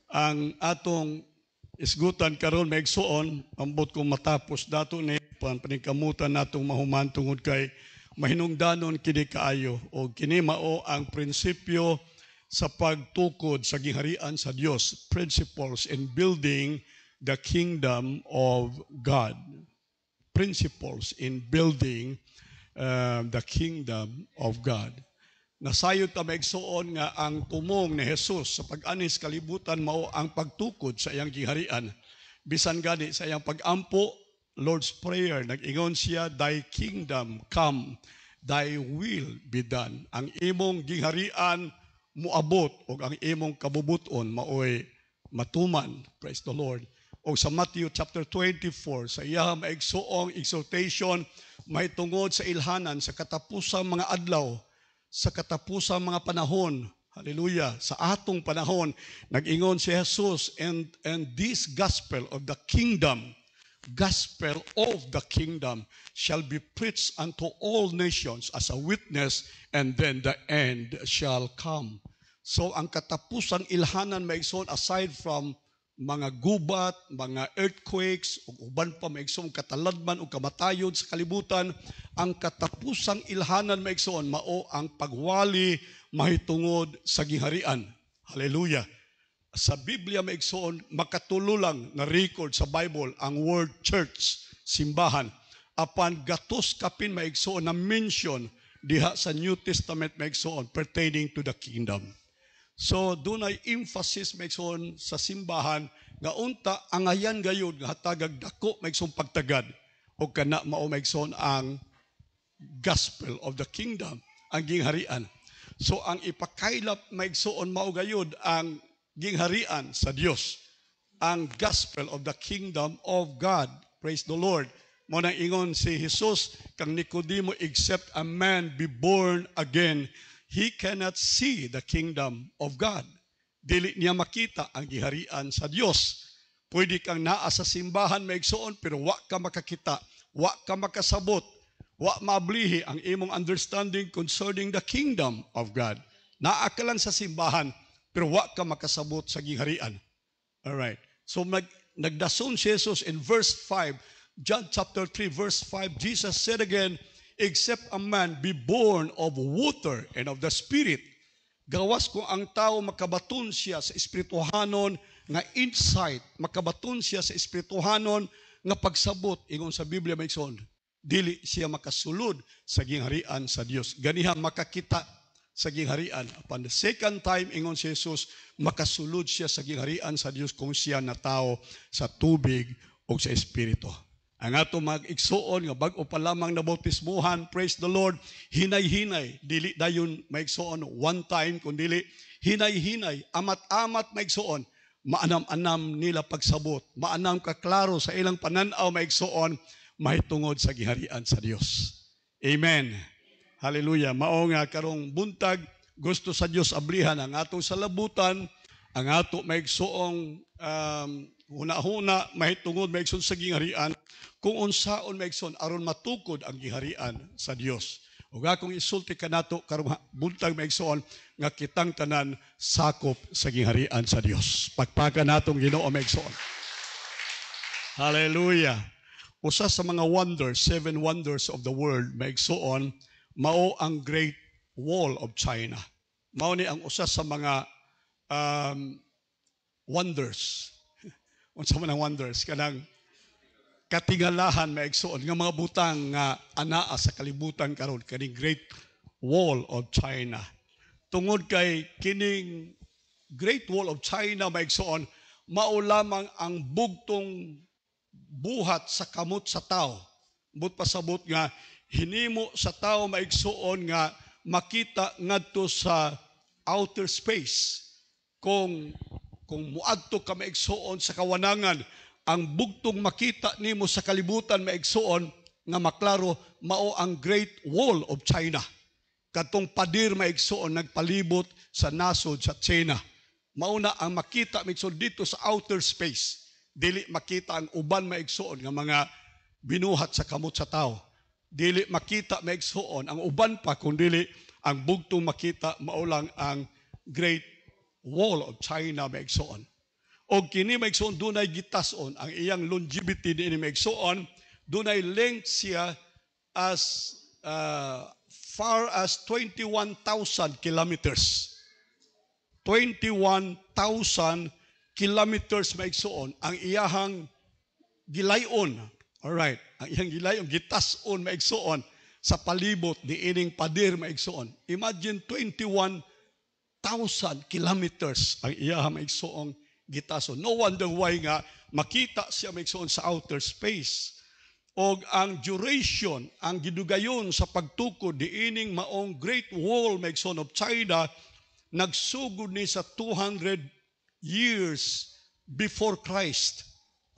ang atong isgutan karon maigsuon ambot kung matapos dato ni panikamutan natong mahuman tungod kay mahinungdanon kini kaayo o kini mao ang prinsipyo sa pagtukod sa gingharian sa Dios, principles in building the kingdom of God. Principles in building the kingdom of God. Nasayod ta maigsuon nga ang tumong ni Jesus sa pag-anis kalibutan mao ang pagtukod sa iyang gingharian. Bisan gani sa iyang pag-ampo, Lord's Prayer, nag-ingon siya, Thy kingdom come, Thy will be done. Ang imong gingharian muabot o ang imong kabubuton maoy matuman. Praise the Lord. O sa Matthew chapter 24, sa iya maigsuong exhortation, may tungod sa ilhanan, sa katapusang mga adlaw, sa katapusang mga panahon, hallelujah, sa atong panahon, nag-ingon si Jesus, and this gospel of the kingdom shall be preached unto all nations as a witness, and then the end shall come. So ang katapusang ilhanan maigsoon, aside from mga gubat, mga earthquakes, o uban pa maigsoon kataladman o kamatayon sa kalibutan, ang katapusang ilhanan maigsoon mao ang pagwali mahitungod sa gingharian. Hallelujah. Sa Biblia maigsoon, makatulo lang na record sa Bible ang word church, simbahan. Apan gatos kapin maigsoon na mention diha sa New Testament maigsoon pertaining to the kingdom. So dunay emphasis maigsoon sa simbahan nga unta angayan gayud nga hatagag dako maigsoon pagtagad o kana mao maigsoon ang gospel of the kingdom, ang gingharian. So ang ipakaylap maigsoon mao gayud ang gingharian sa Dios, ang gospel of the kingdom of God. Praise the Lord. Mo nang ingon si Jesus kang Nicodemo, except a man be born again, he cannot see the kingdom of God. Dili niya makita ang giharian sa Dios. Pwede kang naa sa simbahan maigsoon pero wa ka makakita, wa ka makasabot, wa maablihi ang imong understanding concerning the kingdom of God. Naa ka lang sa simbahan pero wa ka makasabot sa gingharian. All right. So nagdason si Jesus in verse 5, John chapter 3 verse 5, Jesus said again, except a man be born of water and of the Spirit. Gawas kung ang tao makabaton siya sa espirituhanon nga insight, makabaton siya sa espirituhanon nga pagsabot, ingon sa Biblia maigsoon, dili siya makasulod sa gingharian sa Dios. Ganiha makakita sa gingharian. Upon the second time, ingon si Jesus, makasulod siya sa gingharian sa Dios kung siya na tao sa tubig o sa espiritu. Ang ato mag-igsuon nga bag-o pa lamang na bautismuhan, praise the Lord, hinay-hinay, dili dayon maigsuon one time, kundi hinay-hinay, amat-amat maigsuon, maanam-anam nila pagsabot, maanam kaklaro sa ilang pananaw maigsuon, mahitungod sa giharian sa Dios. Amen. Hallelujah. Mao nga karong buntag, gusto sa Dios ablihan ang atong salabutan, ang ato maigsuong huna-huna, mahitungod maigsoon sa gingharian, kung unsaon maigsoon aron matukod ang giharian sa Dios. Ug akong isulti kanato karong buntag maigsoon nga kitang tanan sakop sa gingharian sa Dios. Pagpakan natong Ginoo maigsoon. Hallelujah. Usa sa mga wonders, 7 wonders of the world maigsoon, mao ang Great Wall of China. Mao ni ang usa sa mga wonders. Unsa man ang wonders kanang katingalahan maigsoon nga mga butang nga anaa sa kalibutan karon, kaning Great Wall of China. Tungod kay kining Great Wall of China maigsoon, mao lamang ang bugtong buhat sa kamot sa tao. But pasabot nga hinimo sa tao maigsuon nga makita ngadto sa outer space. Kung muadto ka maigsuon sa kawanangan, ang bugtong makita nimo sa kalibutan maigsuon nga maklaro mao ang Great Wall of China. Katong padir maigsuon nagpalibot sa nasod sa China. Mao na ang makita maigsuon dito sa outer space. Dili makita ang uban maigsuon nga mga binuhat sa kamot sa tao. Dili makita maigsuon ang uban pa kundi ang bugtong makita mao lang ang Great Wall of China maigsuon. O kini maigsoon dunay gitason ang iyang longevity ni maigsoon dunay length siya as far as 21,000 kilometers. 21,000 kilometers maigsoon ang iyahang gilayon. Alright, ang iyang gilayon gitason maigsoon sa palibot ni ining pader maigsoon. Imagine 21,000 kilometers ang iyahang maigsoong gitason. No wonder why nga makita siya maigsoon sa outer space. Og ang duration, ang gidugayon sa pagtukod diining maong Great Wall maigsoon of China nagsugod ni sa 200 years before Christ.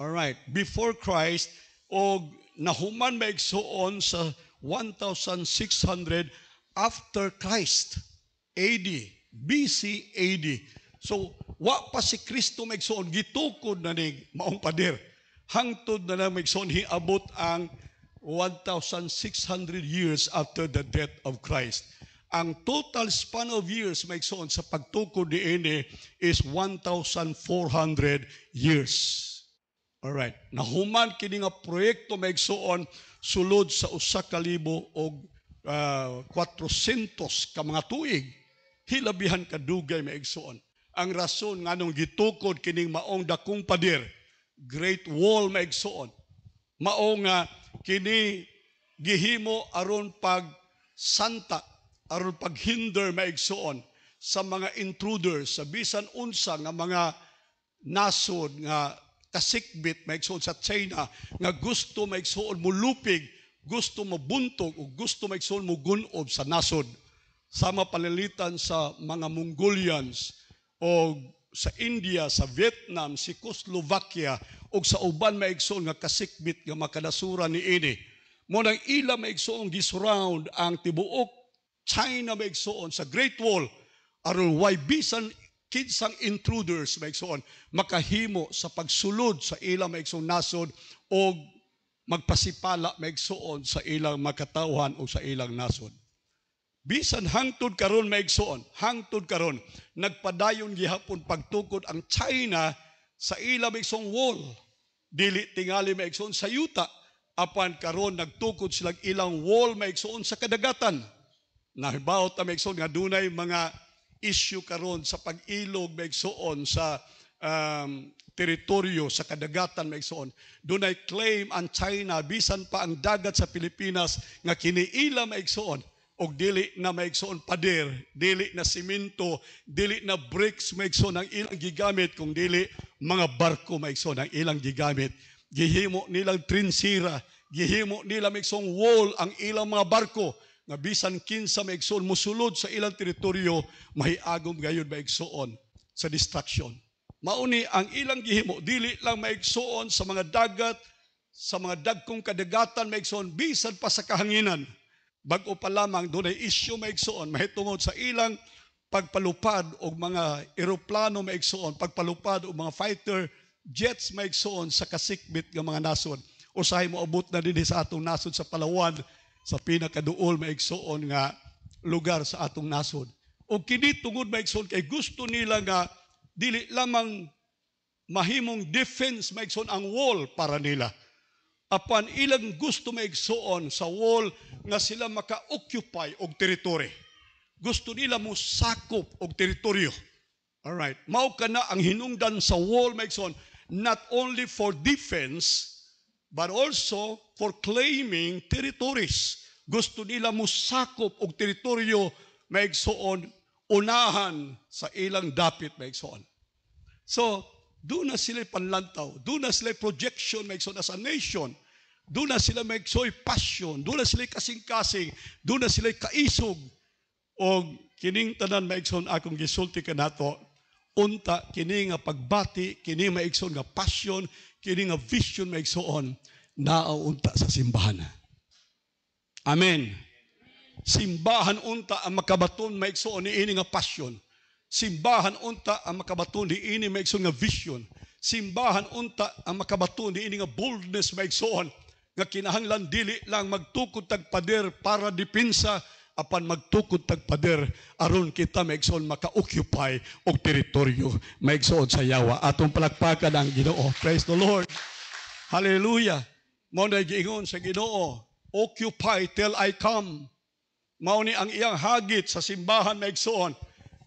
Alright, before Christ og nahuman maigsoon sa 1,600 after Christ. AD, BC AD. So, wa pa si Kristo maigsoon, gitukod na ni maong pader. Hangtod na maigsoon, hiabot ang 1,600 years after the death of Christ. Ang total span of years maigsoon sa pagtukod niini is 1,400 years. Alright. Nahuman kini nga proyekto maigsoon sulod sa 1,400 ka mga tuig. Hilabihan kadugay maigsoon. Ang rason nga nung gitukod kining maong dakong pader, Great Wall maigsoon. Mao nga kini gihimo aron pag santa, aron paghinder maigsoon sa mga intruders, sa bisan unsa nga mga nasod nga kasikbit maigsoon sa China nga gusto maigsoon mulupig, gusto mabuntog o gusto maigsoon mugunob sa nasod. Sama palilitan sa mga Mongolians o sa India, sa Vietnam, si Czechoslovakia o sa uban maigsoon nga kasikbit nga makadasuran ni ini. Mo nang ila maigsoon gisurround ang tibuok China maigsoon sa Great Wall aron why bisan kinsang intruders maigsoon makahimo sa pagsulod sa ilang maigsoon nasod o magpasipala maigsoon sa ilang makatawhan o sa ilang nasod. Bisan hangtod karon maigsoon, hangtod karon nagpadayon gihapon pagtukod ang China sa ilang maigsoong wall. Dili tingali maigsoon sa yuta, apan karon nagtukod silang ilang wall maigsoon sa kadagatan. Nahibaw ta maigsoon nga dunay mga issue karon sa pag-ilog maigsoon sa teritoryo sa kadagatan maigsoon. Dunay claim ang China bisan pa ang dagat sa Pilipinas nga kiniila maigsoon og dili na maigsoon pader, dili na simento, dili na bricks maigsoon ang ilang gigamit, kung dili mga barko maigsoon ang ilang gigamit. Gihimo nilang trinsira, gihimo nila maigsoong wall ang ilang mga barko nga bisan kinsa maigsoon musulod sa ilang teritoryo mahiagom gayud maigsoon sa destruction. Mauni ang ilang gihimo dili lang maigsoon sa mga dagat, sa mga dagkong kadagatan maigsoon bisan pa sa kahanginan. Bag-o pa lamang doon ay issue maigsoon mahitungod sa ilang pagpalupad og mga eroplano maigsoon, pagpalupad og mga fighter jets maigsoon sa kasikbit nga mga nasod. Usahay mo abot na din sa atong nasod sa Palawan, sa pinakaduol maigsoon nga lugar sa atong nasod. O kini tungod maigsoon kay gusto nila nga dili lamang mahimong defense maigsoon ang wall para nila. Apan ilang gusto maigsoon sa wall nga sila maka-occupy og teritoryo. Gusto nila mo sakop og teritoryo. Alright. Mao kana ang hinungdan sa wall maigsoon, not only for defense but also for claiming territories. Gusto nila mo sakop og teritoryo maigsoon unahan sa ilang dapit maigsoon. So, doon na sila panlantaw, doon na sila projection maigsoon as a nation. Doon na sila maigsoy passion, doon na sila kasing-kasing, doon na sila kaisog. O kining tanan maigsoon akong gisulti kanato, unta kini nga pagbati, kini maigsoon nga passion, kini nga vision maigsoon, naaunta sa simbahan. Amen. Simbahan unta ang makabaton maigsoon ni ini nga passion. Simbahan unta ang makabaton ni ini maigsoon nga vision. Simbahan unta ang makabaton ni ini nga boldness maigsoon nga kinahanglan dili lang magtukod tag pader para depensa apan magtukod tagpader aron kita maigsoon maka-occupy og teritoryo maigsoon sa yawa. Atong palakpakan ang Ginoo. Praise the Lord. Hallelujah. Mao na giingon sa Ginoo, occupy till I come. Mao ni ang iyang hagit sa simbahan maigsoon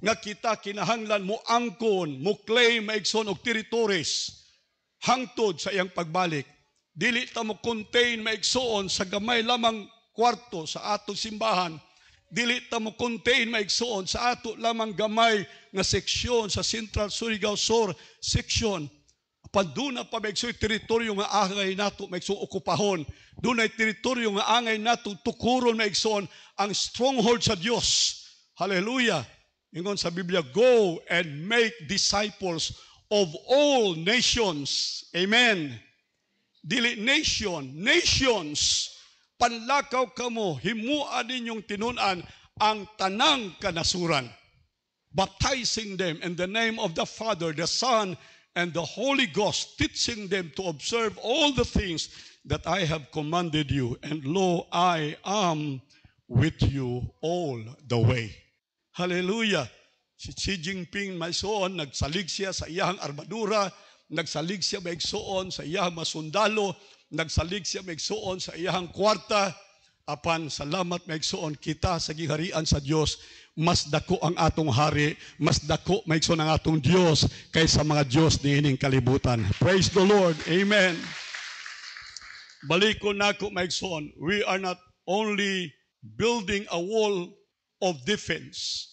nga kita kinahanglan mo angkon, mo claim maigsoon og territories hangtod sa iyang pagbalik. Dili ta mo contain maigsoon sa gamay lamang kwarto sa atong simbahan. Dili ta mo contain maigsoon sa ato lamang gamay nga seksyon sa Central Surigao Sur section. Paduna pa maigsoon teritoryo nga angay nato maigsoon okupahon. Dunay teritoryo nga angay nato tukuron maigsoon ang stronghold sa Dios. Hallelujah. Ingon sa Biblia, go and make disciples of all nations. Amen. Dili nation, nations. Panlakaw kamo, himuan ninyong tinunan ang tanang kanasuran. Baptizing them in the name of the Father, the Son, and the Holy Ghost, teaching them to observe all the things that I have commanded you. And lo, I am with you all the way. Hallelujah. Si Xi Jinping maigsoon, nagsalig siya sa iyang armadura, nagsalig siya maigsoon sa iyang masundalo, nagsalig siya maigsoon sa iyang kwarta. Apan salamat maigsoon kita sa giharian sa Dios, mas dako ang atong hari, mas dako maigsoon ang atong Dios kaysa mga Dios niining kalibutan. Praise the Lord. Amen. Balikon nako maigsoon, we are not only building a wall of defense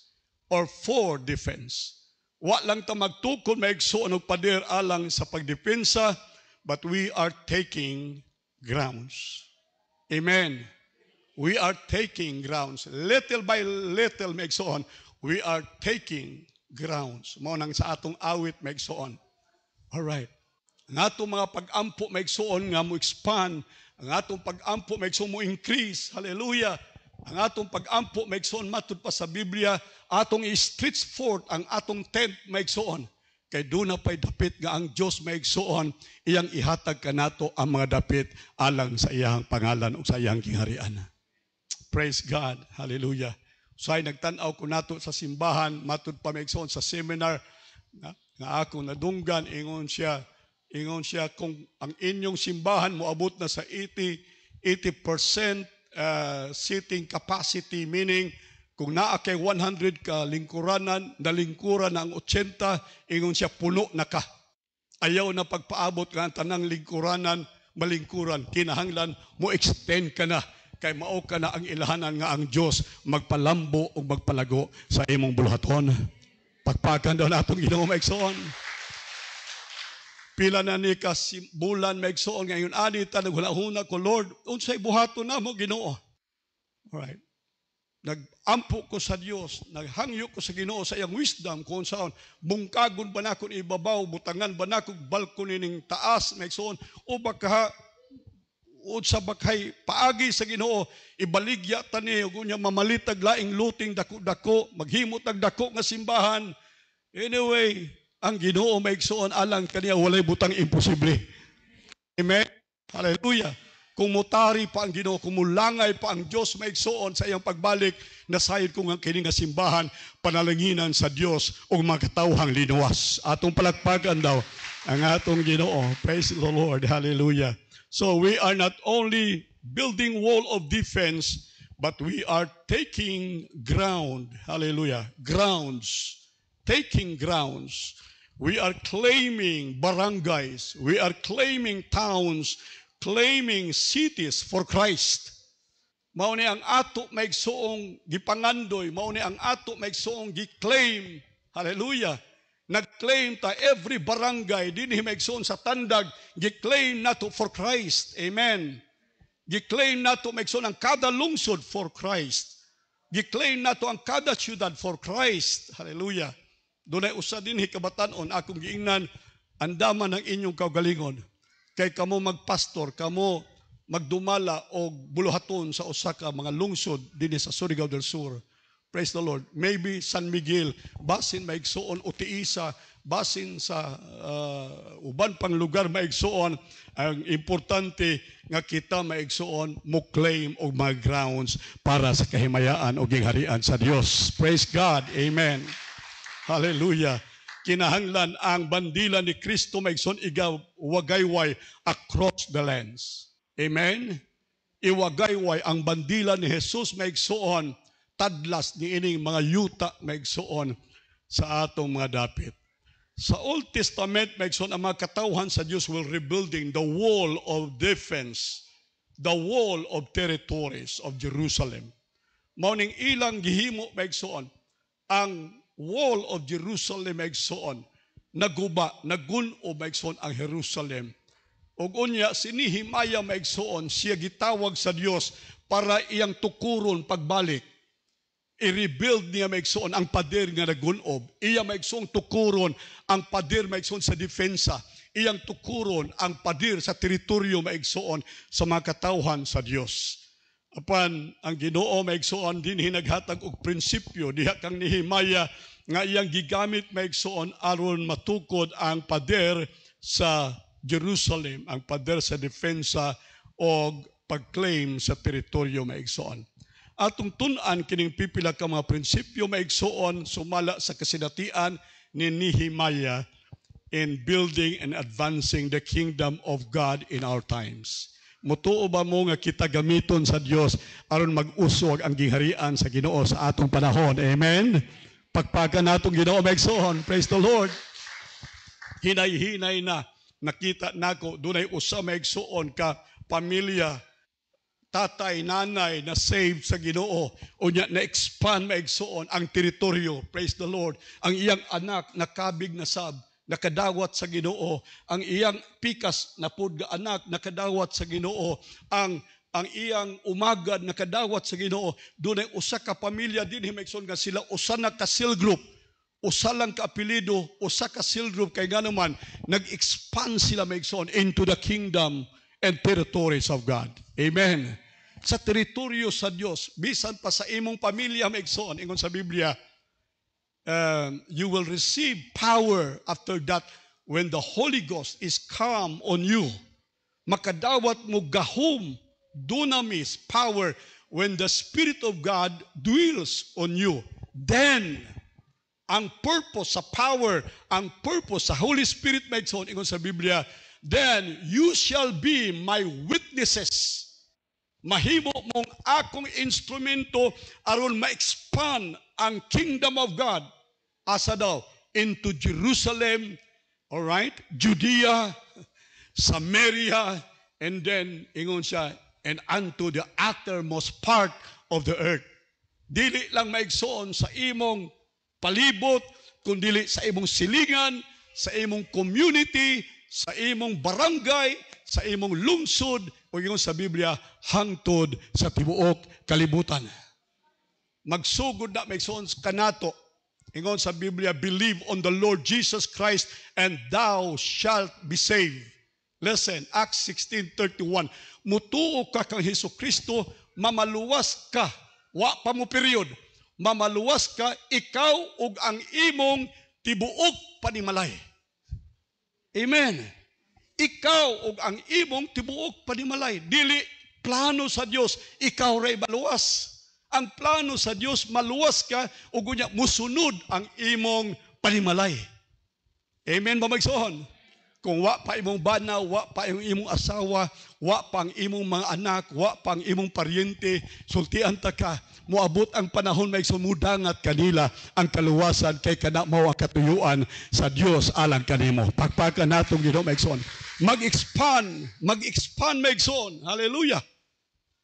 or for defense. Wa lang ta magtukod maigsoon og pader alang sa pagdepensa, but we are taking grounds. Amen. We are taking grounds. Little by little maigsoon, we are taking grounds. Mao nang sa atong awit maigsoon. All right. Ang atong mga pag-ampo maigsoon nga mo expand, ang atong pag-ampo maigsoon mo increase. Hallelujah. Ang atong pag-ampo maigsoon matud pa sa Biblia, atong i-stretch forth ang atong tent maigsoon. Kay doon na pa'y dapit nga ang Diyos maigsoon, iyang ihatag kanato ang mga dapit alang sa iyang pangalan o sa iyang kingharian. Praise God. Hallelujah. So ay nagtanaw ko nato sa simbahan, matud pa maigsoon sa seminar nga akong nadunggan, ingon siya kung ang inyong simbahan moabot na sa 80% seating capacity, meaning kung naa kay 100 ka lingkuranan, nalingkuran ang 80, ingon siya puno na ka. Ayaw na pagpaabot ka tanang lingkuranan, malingkuran, kinahanglan mo extend ka na, kay mao ka na ang ilahanan nga ang Dios magpalambo o magpalago sa imong buluhaton. Pagpakan daw natong Ginoo maigsoon. Pila na ni ka bulan maigsoon ngayon ani ta naghunahuna ko, Lord, unsay buhaton na mo Ginoo? Alright. Nagampo ko sa Dios, naghangyo ko sa Ginoo sa iyang wisdom kung saan bungkagon ba nako ibabaw, butangan ba nako balkon ning taas maigsoon o baka sa bakhay paagi sa Ginoo ibaligya tani ug unya mamalitag laing luting dako-dako, maghimo tag dako nga simbahan. Anyway, ang Ginoo maigsoon alang kaniya walay butang imposible. Amen. Hallelujah. Kung mutari pa ang Ginoo, kung mulangay pa ang Dios maigsoon sa iyang pagbalik, nasayod ko nga kini nga simbahan panalanginan sa Dios ug makatawhang linuwas. Atong palakpakan daw ang atong Ginoo. Praise the Lord. Hallelujah. So we are not only building wall of defense, but we are taking ground. Hallelujah. Grounds. Taking grounds. We are claiming barangays. We are claiming towns, claiming cities for Christ. Mao ni ang ato maigsoong gipangandoy, mao ni ang ato maigsoong gi-claim. Hallelujah. Nag-claim ta every barangay dinhi maigsoon sa tandag, gi-claim nato for Christ. Amen. Gi-claim nato maigsoon ang kada lungsod for Christ. Gi-claim nato ang kada syudad for Christ. Hallelujah. Dunay usa dinhi kabatan-on akong giingnan, andaman ang inyong kaugalingon. Kay kamo magpastor, kamo magdumala o buluhaton sa usa ka mga lungsod dinhi sa Surigao del Sur. Praise the Lord. Maybe San Miguel, basin maigsoon o tiisa basin sa uban pang lugar maigsuon, ang importante nga kita maigsuon mo claim og mga grounds para sa kahimayaan o gingharian sa Dios. Praise God. Amen. Hallelujah. Kinahanglan ang bandila ni Kristo maigsuon igaw wagayway across the lands. Amen. Iwagayway ang bandila ni Jesus maigsuon tadlas ni ining mga yuta maigsuon sa atong mga dapit. Sa Old Testament, maigsoon ang mga katawhan sa Diyos will rebuilding the wall of defense, the wall of territories of Jerusalem. Mauning ilang gihimo, maigsoon, ang wall of Jerusalem, maigsoon, naguba, naguno, maigsoon ang Jerusalem. O unya, si Nehemiah, maigsoon, siya gitawag sa Diyos para iyang tukuron pagbalik. I-rebuild niya maigsoon ang pader nga nagunob. Iya maigsoon tukuron ang pader maigsoon sa defensa. Iyang tukuron ang pader sa teritoryo maigsoon sa mga katawhan sa Dios. Apan ang Ginoo maigsoon din hinaghatag og prinsipyo diha kang Nehemiah nga iyang gigamit maigsoon aron matukod ang pader sa Jerusalem, ang pader sa defensa og pag-claim sa teritoryo maigsoon. Atong tun-an kining pipila ka mga prinsipyo maigsoon sumala sa kasinatian ni Nehemiah in building and advancing the kingdom of God in our times. Mutuo ba mo nga kita gamiton sa Dios aron mag-usog ang gingharian sa Ginoo sa atong panahon? Amen. Pagpagan natong Ginoo maigsoon. Praise the Lord. Hinay-hinay na nakita nako dunay usa maigsoon ka pamilya, tatay, nanay na saved sa Ginoo, unya na-expand maigsoon ang teritoryo. Praise the Lord. Ang iyang anak nakabig na sab, nakadawat sa Ginoo. Ang iyang pikas na pud nga anak nakadawat sa Ginoo. Ang iyang umagad nakadawat sa Ginoo. Dunay usa ka pamilya dinhi maigsoon nga sila usa na ka cell group. Usa lang ka apelyido, usa ka cell group kay ganuman nag-expand sila maigsoon into the kingdom and territories of God. Amen. Sa teritoryo sa Dios, bisan pa sa imong pamilya maigsoon, ingon sa Biblia, you will receive power after that when the Holy Ghost is come on you. Makadawat mo gahom, dunamis, power, when the Spirit of God dwells on you. Then, ang purpose sa power, ang purpose sa Holy Spirit maigsoon, ingon sa Biblia, then you shall be my witnesses. Mahimo mong akong instrumento aron ma-expand ang kingdom of God. Asa daw? Into Jerusalem, all right? Judea, Samaria, and then, ingon siya, and unto the uttermost part of the earth. Dili lang maigsoon sa imong palibot, kundi sa imong silingan, sa imong community, sa imong barangay, sa imong lungsod, o yung sa Biblia, hangtod sa tibuok kalibutan. Magsugod na maigsoon kanato. Ingon sa Biblia, believe on the Lord Jesus Christ and thou shalt be saved. Listen, Acts 16:31. Mutuo ka kang Hesukristo, mamaluwas ka. Wa pa mo period. Mamaluwas ka, ikaw ug ang imong tibuok panimalay. Amen. Ikaw ug ang imong tibuok panimalay. Dili plano sa Dios, ikaw ray maluwas. Ang plano sa Dios, maluwas ka ug unya musunod ang imong panimalay. Amen ba maigsoon? Kung wa pa imong banaw, wa pa imong asawa, wa pa ang imong mga anak, wa pa ang imong paryente, sultian ta ka, moabot ang panahon may sumudangat kanila ang kaluwasan kay kana mao ang katuyuan sa Dios alang kanimo. Pagpakan natong Ginoo maigsoon. Mag-expand maigsoon. Hallelujah.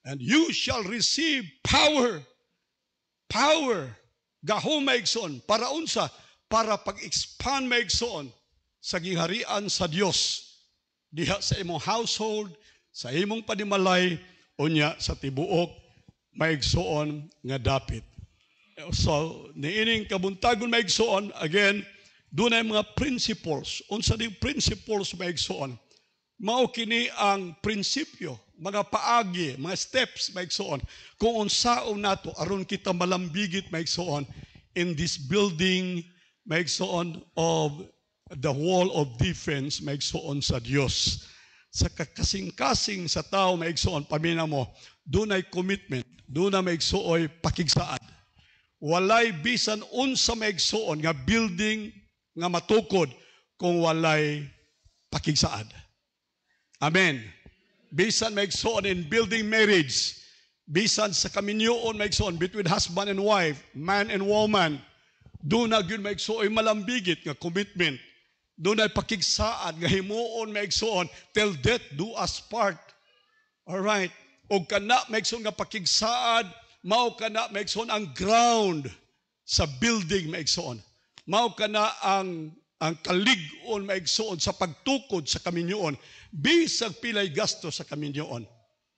And you shall receive power. Power. Gahom maigsoon. Para unsa? Para pag-expand maigsoon sa gingharian sa Dios. Diha sa imong household, sa imong panimalay, unya sa tibuok maigsoon nga dapit. So, niining kabuntagon maigsoon, again, doon ay mga principles. Unsa di principles maigsoon? Mao kini ang prinsipyo, mga paagi, mga steps maigsoon. Kung unsaon nato aron kita malambigit maigsoon in this building maigsoon of the wall of defense maigsuon sa Dios. Sa kakasing-kasing sa tao maigsuon, pamina mo, dunay commitment, duna maigsuoy pakigsaad. Walay bisan unsa maigsuon nga building nga matukod kung walay pakigsaad. Amen. Bisan maigsuon in building marriage, bisan sa kaminyoon maigsuon between husband and wife, man and woman, doon na yun maigsuoy malambigit nga commitment. Doon ay pakigsaad nga himuon maigsuon till death do us part. Alright. O kana maigsuon nga pakigsaad, mao kana maigsuon ang ground sa building maigsuon. Mao kana ang kalig-on maigsuon sa pagtukod sa kaminyoon. Bisag pilay gasto sa kaminyoon.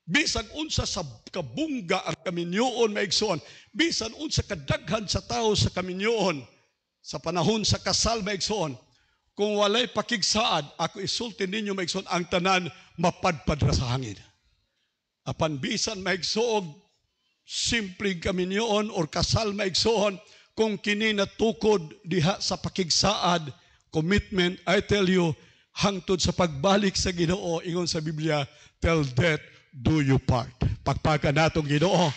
Bisag unsa sa kabungga ang kaminyoon maigsuon. Bisan unsa kadaghan sa tao sa kaminyoon. Sa panahon sa kasal maigsuon. Kung walay pakigsaad, ako isulti ninyo maigsuon ang tanan mapadpad ra sa hangin. Apan bisan maigsuog simpleng kaminyoon or kasal maigsuon, kung kini natukod diha sa pakigsaad, commitment, I tell you, hangtod sa pagbalik sa Ginoo, ingon sa Biblia, till death do you part. Pagpaka natong Ginoo.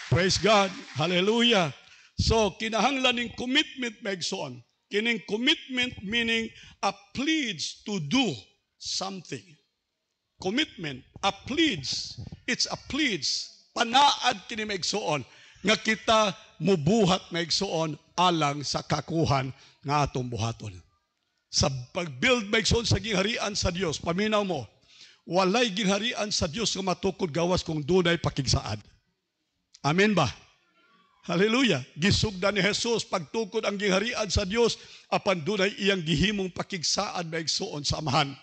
Praise God. Hallelujah. So, kinahanglan ning commitment maigsuon. Kining commitment meaning a pledge to do something. Commitment, a pledge. It's a pledge. Panaad kini maigsuon nga kita mubuhat maigsuon alang sa kakuhan nga atong buhaton. Sa pag-build maigsuon sa gingharian sa Dios, paminaw mo, walay gingharian sa Dios nga matukod gawas kung dunay pakigsaad. Amen ba? Hallelujah. Gisugdan ni Jesus pagtukod ang gingharian sa Dios apan dunay iyang gihimong pakigsaad maigsuon sa amahan.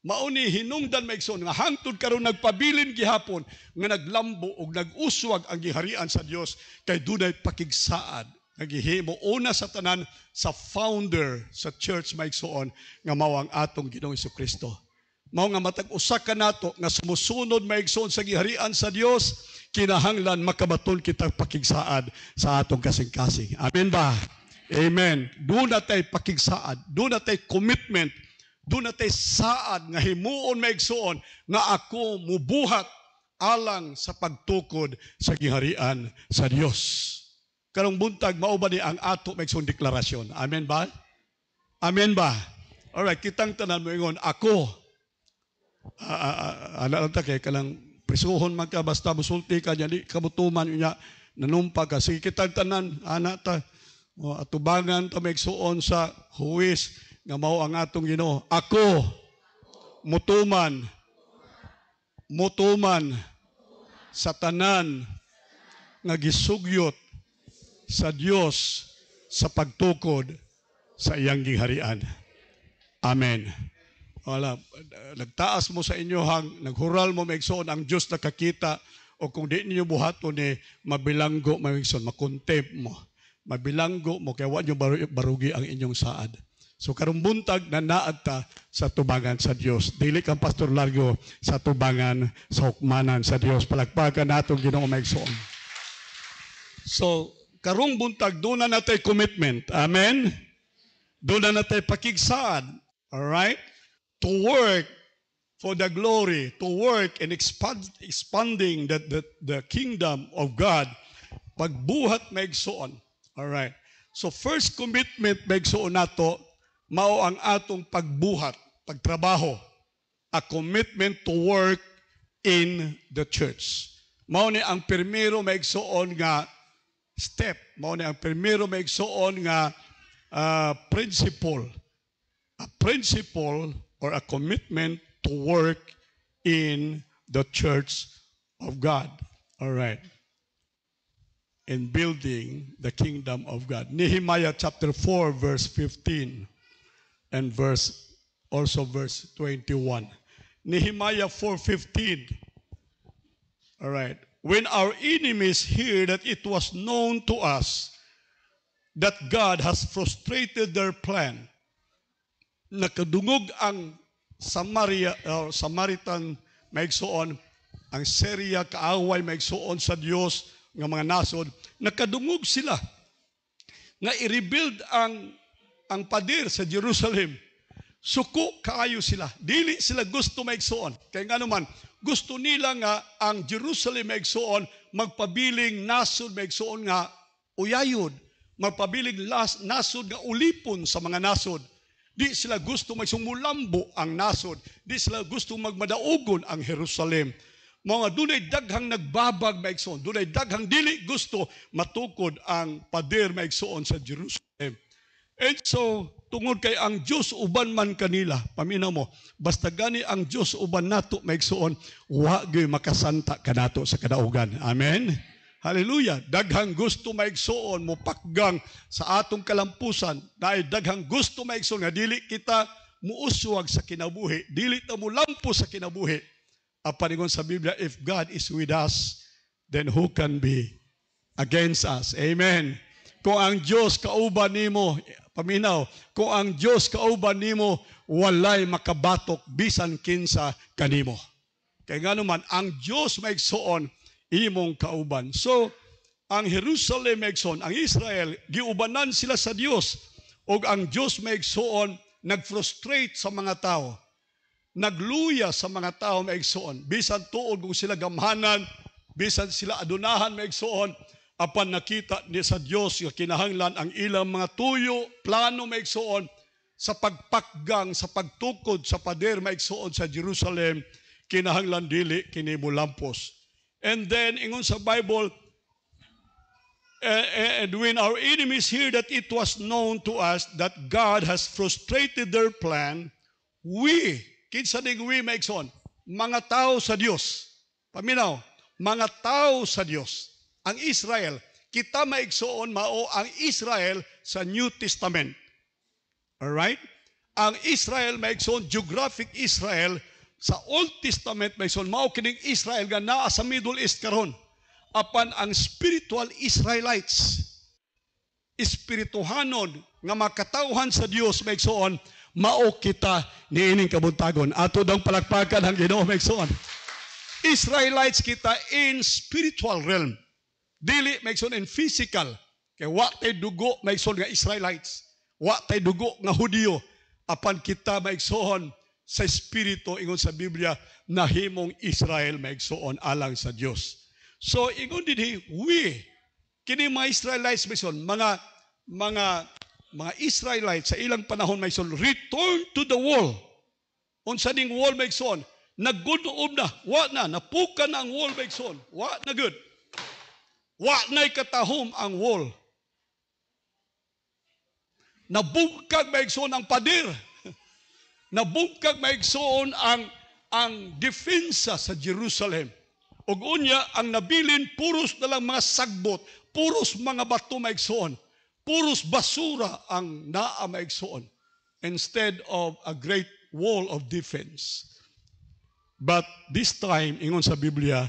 Mauni hinungdan maigsuon nga hangtod karon nagpabilin gihapon nga naglambo ug nag-uswag ang gingharian sa Dios kay dunay pakigsaad nga gihimo una sa tanan sa founder sa church maigsuon nga mao ang atong Ginoong Hesukristo. Mao nga matag usa ka nato nga sumusunod maigsuon sa gingharian sa Dios, kinahanglan makabaton kitang pakigsaad sa atong kasing-kasing. Amen ba? Amen. Doon natay pakigsaad, doon natay commitment, doon natay saad nga himuon maigsuon nga ako mubuhat alang sa pagtukod sa gingharian sa Dios. Karong buntag mao ba ni ang ato maigsuon deklarasyon? Amen ba? Amen ba? Alright, kitang tanan mo ingon ako ala ta kay kanang prisuhon man ka basta musulti ka di kabutuman niya nanumpa ka sige kitang tanan ana ta atubangan ta maigsuon sa huwis nga mao ang atong Ginoo. Ako mutuman sa tanan nga gisugyot sa Dios sa pagtukod sa iyang gingharian. Amen. Wala, nagtaas mo sa inyo naghural mo maigsoon ang Diyos nakakita o kung di ninyo buhaton mabilanggo maigsoon, makontempt mo. Mabilanggo mo kaya wa nyo barugi ang inyong saad. So karong buntag nanaad ta sa tubangan sa Dios. Dili kang Pastor Largo sa tubangan sa hukmanan sa Dios. Palagpagan natong Ginoo maigsoon. So karong buntag doon na natay commitment. Amen. Doon na natay pakigsaad. All right? To work for the glory, to work in expanding the kingdom of God. Pagbuhat maigsuon. All right. So first commitment maigsuon nato mao ang atong pagbuhat, pagtrabaho. A commitment to work in the church. Mao ni ang primero maigsuon nga step, mao ni ang primero maigsuon nga principle. A principle or a commitment to work in the church of God. All right. In building the kingdom of God. Nehemiah chapter 4 verse 15 and verse 21. Nehemiah 4:15. All right. When our enemies hear that it was known to us that God has frustrated their plan, nakadungog ang Samaritan maigsuon, ang Syria kaaway maigsuon sa Dios nga mga nasod, nakadungog sila nga i-rebuild ang pader sa Jerusalem, suko kaayo sila. Dili sila gusto maigsoon. Kaya nga naman, gusto nila nga ang Jerusalem maigsoon, magpabiling nasod maigsoon nga uyayod. Magpabiling nasod nga ulipon sa mga nasod. Di sila gusto magsumulambo ang nasod. Di sila gusto magmadaugon ang Jerusalem. Mga dunay daghang nagbabag maigsoon. Dunay daghang dili gusto matukod ang pader maigsoon sa Jerusalem. And so, tungod kay ang Diyos uban man kanila, paminaw mo, basta gani ang Diyos uban nato maigsoon, wa gyud makasanta kanato sa kadaugan. Amen. Hallelujah. Daghang gusto maigsoon mo pakgang sa atong kalampusan, dahil daghang gusto maigsoon nga dili kita muuswag sa kinabuhi, dili ta mulampo sa kinabuhi. Apan ingon sa Biblia, if God is with us, then who can be against us? Amen. Kung ang Diyos kauban nimo, paminaw, kung ang Diyos kauban nimo, walay makabatok bisan kinsa kanimo. Kaya nga naman, ang Diyos maigsoon, imong kauban. So, ang Jerusalem maigsoon, ang Israel, giubanan sila sa Diyos. O ang Diyos maigsoon, nag-frustrate sa mga tao. Nagluya sa mga tao maigsoon. Bisan tuod kung sila gamhanan, bisan sila adunahan maigsoon, apan nakita ni sa Diyos yung kinahanglan ang ilang mga tuyo, plano maigsoon sa pagpakgang, sa pagtukod, sa pader maigsoon sa Jerusalem, kinahanglan dili kini mulampos. And then, ingon sa Bible, and when our enemies hear that it was known to us that God has frustrated their plan, we, kinsa ding we maigsoon, mga tao sa Diyos, paminaw, mga tao sa Diyos, ang Israel, kita maigsoon mao ang Israel sa New Testament. Alright? Ang Israel maigsoon, geographic Israel, sa Old Testament maigsoon, mao kining Israel nga naa sa Middle East karon. Apan ang spiritual Israelites, espirituhanon nga makatauhan sa Dios maigsoon, mao kita niining kabuntagon. Ato dang palakpakan ang Ginoo maigsoon. Israelites kita in spiritual realm. Dili maigsoon in physical. Kay wa tay dugo maigsoon nga Israelites. Wa tay dugo nga Hudiyo. Apan kita maigsoon sa espiritu, ingon sa Biblia, nahimong Israel maigsoon alang sa Dios. So ingon dinhi, we kini mga Israelites maigsoon, mga Israelites sa ilang panahon maigsoon, return to the wall. Unsa ding wall maigsoon? Naggudob na, wa na, napuka na ang wall maigsoon. Wa na good. Wa na'y katahom ang wall. Nabugkag maigsoon ang pader. Nabugkag maigsoon ang defensa sa Jerusalem. Ug unya ang nabilin puros na lang mga sagbot, puros mga bato maigsoon, puros basura ang naa maigsoon instead of a great wall of defense. But this time, ingon sa Biblia,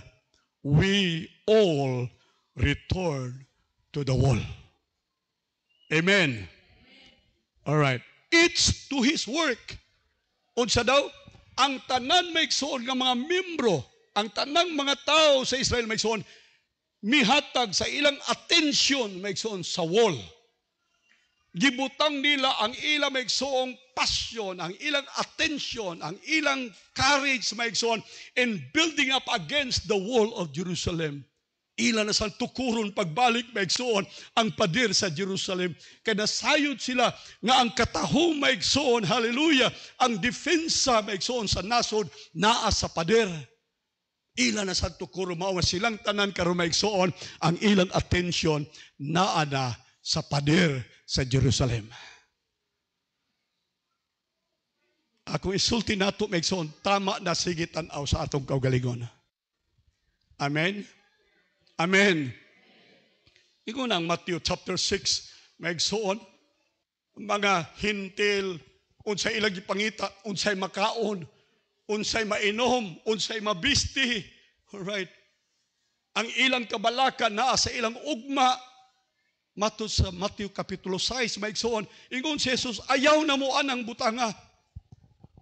we all return to the wall. Amen. All right. It's to his work. Unsa daw? Ang tanan maigsoon nga mga membro, ang tanang mga tao sa Israel maigsoon, mihatag sa ilang atensyon maigsoon sa wall. Gibutang nila ang ilang maigsoong passion, ang ilang attention, ang ilang courage maigsoon in building up against the wall of Jerusalem. Ila na sa tukuron pagbalik maigsoon ang pader sa Jerusalem. Kaya nasayod sila nga ang katahong maigsoon, hallelujah, ang defensa maigsoon sa nasod naa sa pader. Ila na sa tukuron, maawa silang tanan karon maigsoon, ang ilang atensyon naa na sa pader sa Jerusalem. Akong isulti nato maigsoon, tama na sige tan-aw sa atong kaugalingon. Amen. Amen. Ingon ang Matthew chapter 6, maigsoon, mga hintil, unsay ilang gipangita, unsay makaon, unsay mainom, unsay mabisti. Alright. Ang ilang kabalaka naa sa ilang ugma. Matud sa Matthew kapitulo 6, maigsoon, ingon si Jesus, ayaw na mo anang butanga.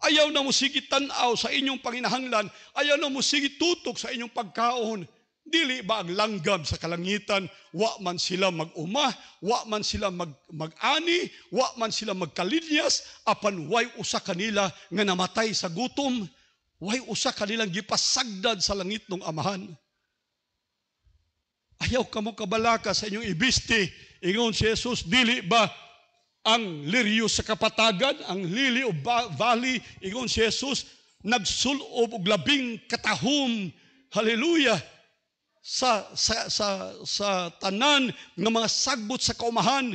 Ayaw na mo sige tan-aw sa inyong panginahanglan. Ayaw na mo sige tutok sa inyong pagkaon. Dili ba ang langgam sa kalangitan, wa man sila mag-uma, wa man sila mag-ani, wa man sila magkalinyas, apan way usa kanila nga namatay sa gutom, way usa kanilang gipasagdan sa langit ng Amahan. Ayaw kamo kabalaka sa inyong ibiste, ingon si Jesus, dili ba ang liryo sa kapatagan, ang lily of valley, ingon si Jesus, nagsulob og labing katahom, hallelujah, sa tanan ng mga sagbot sa kaumahan.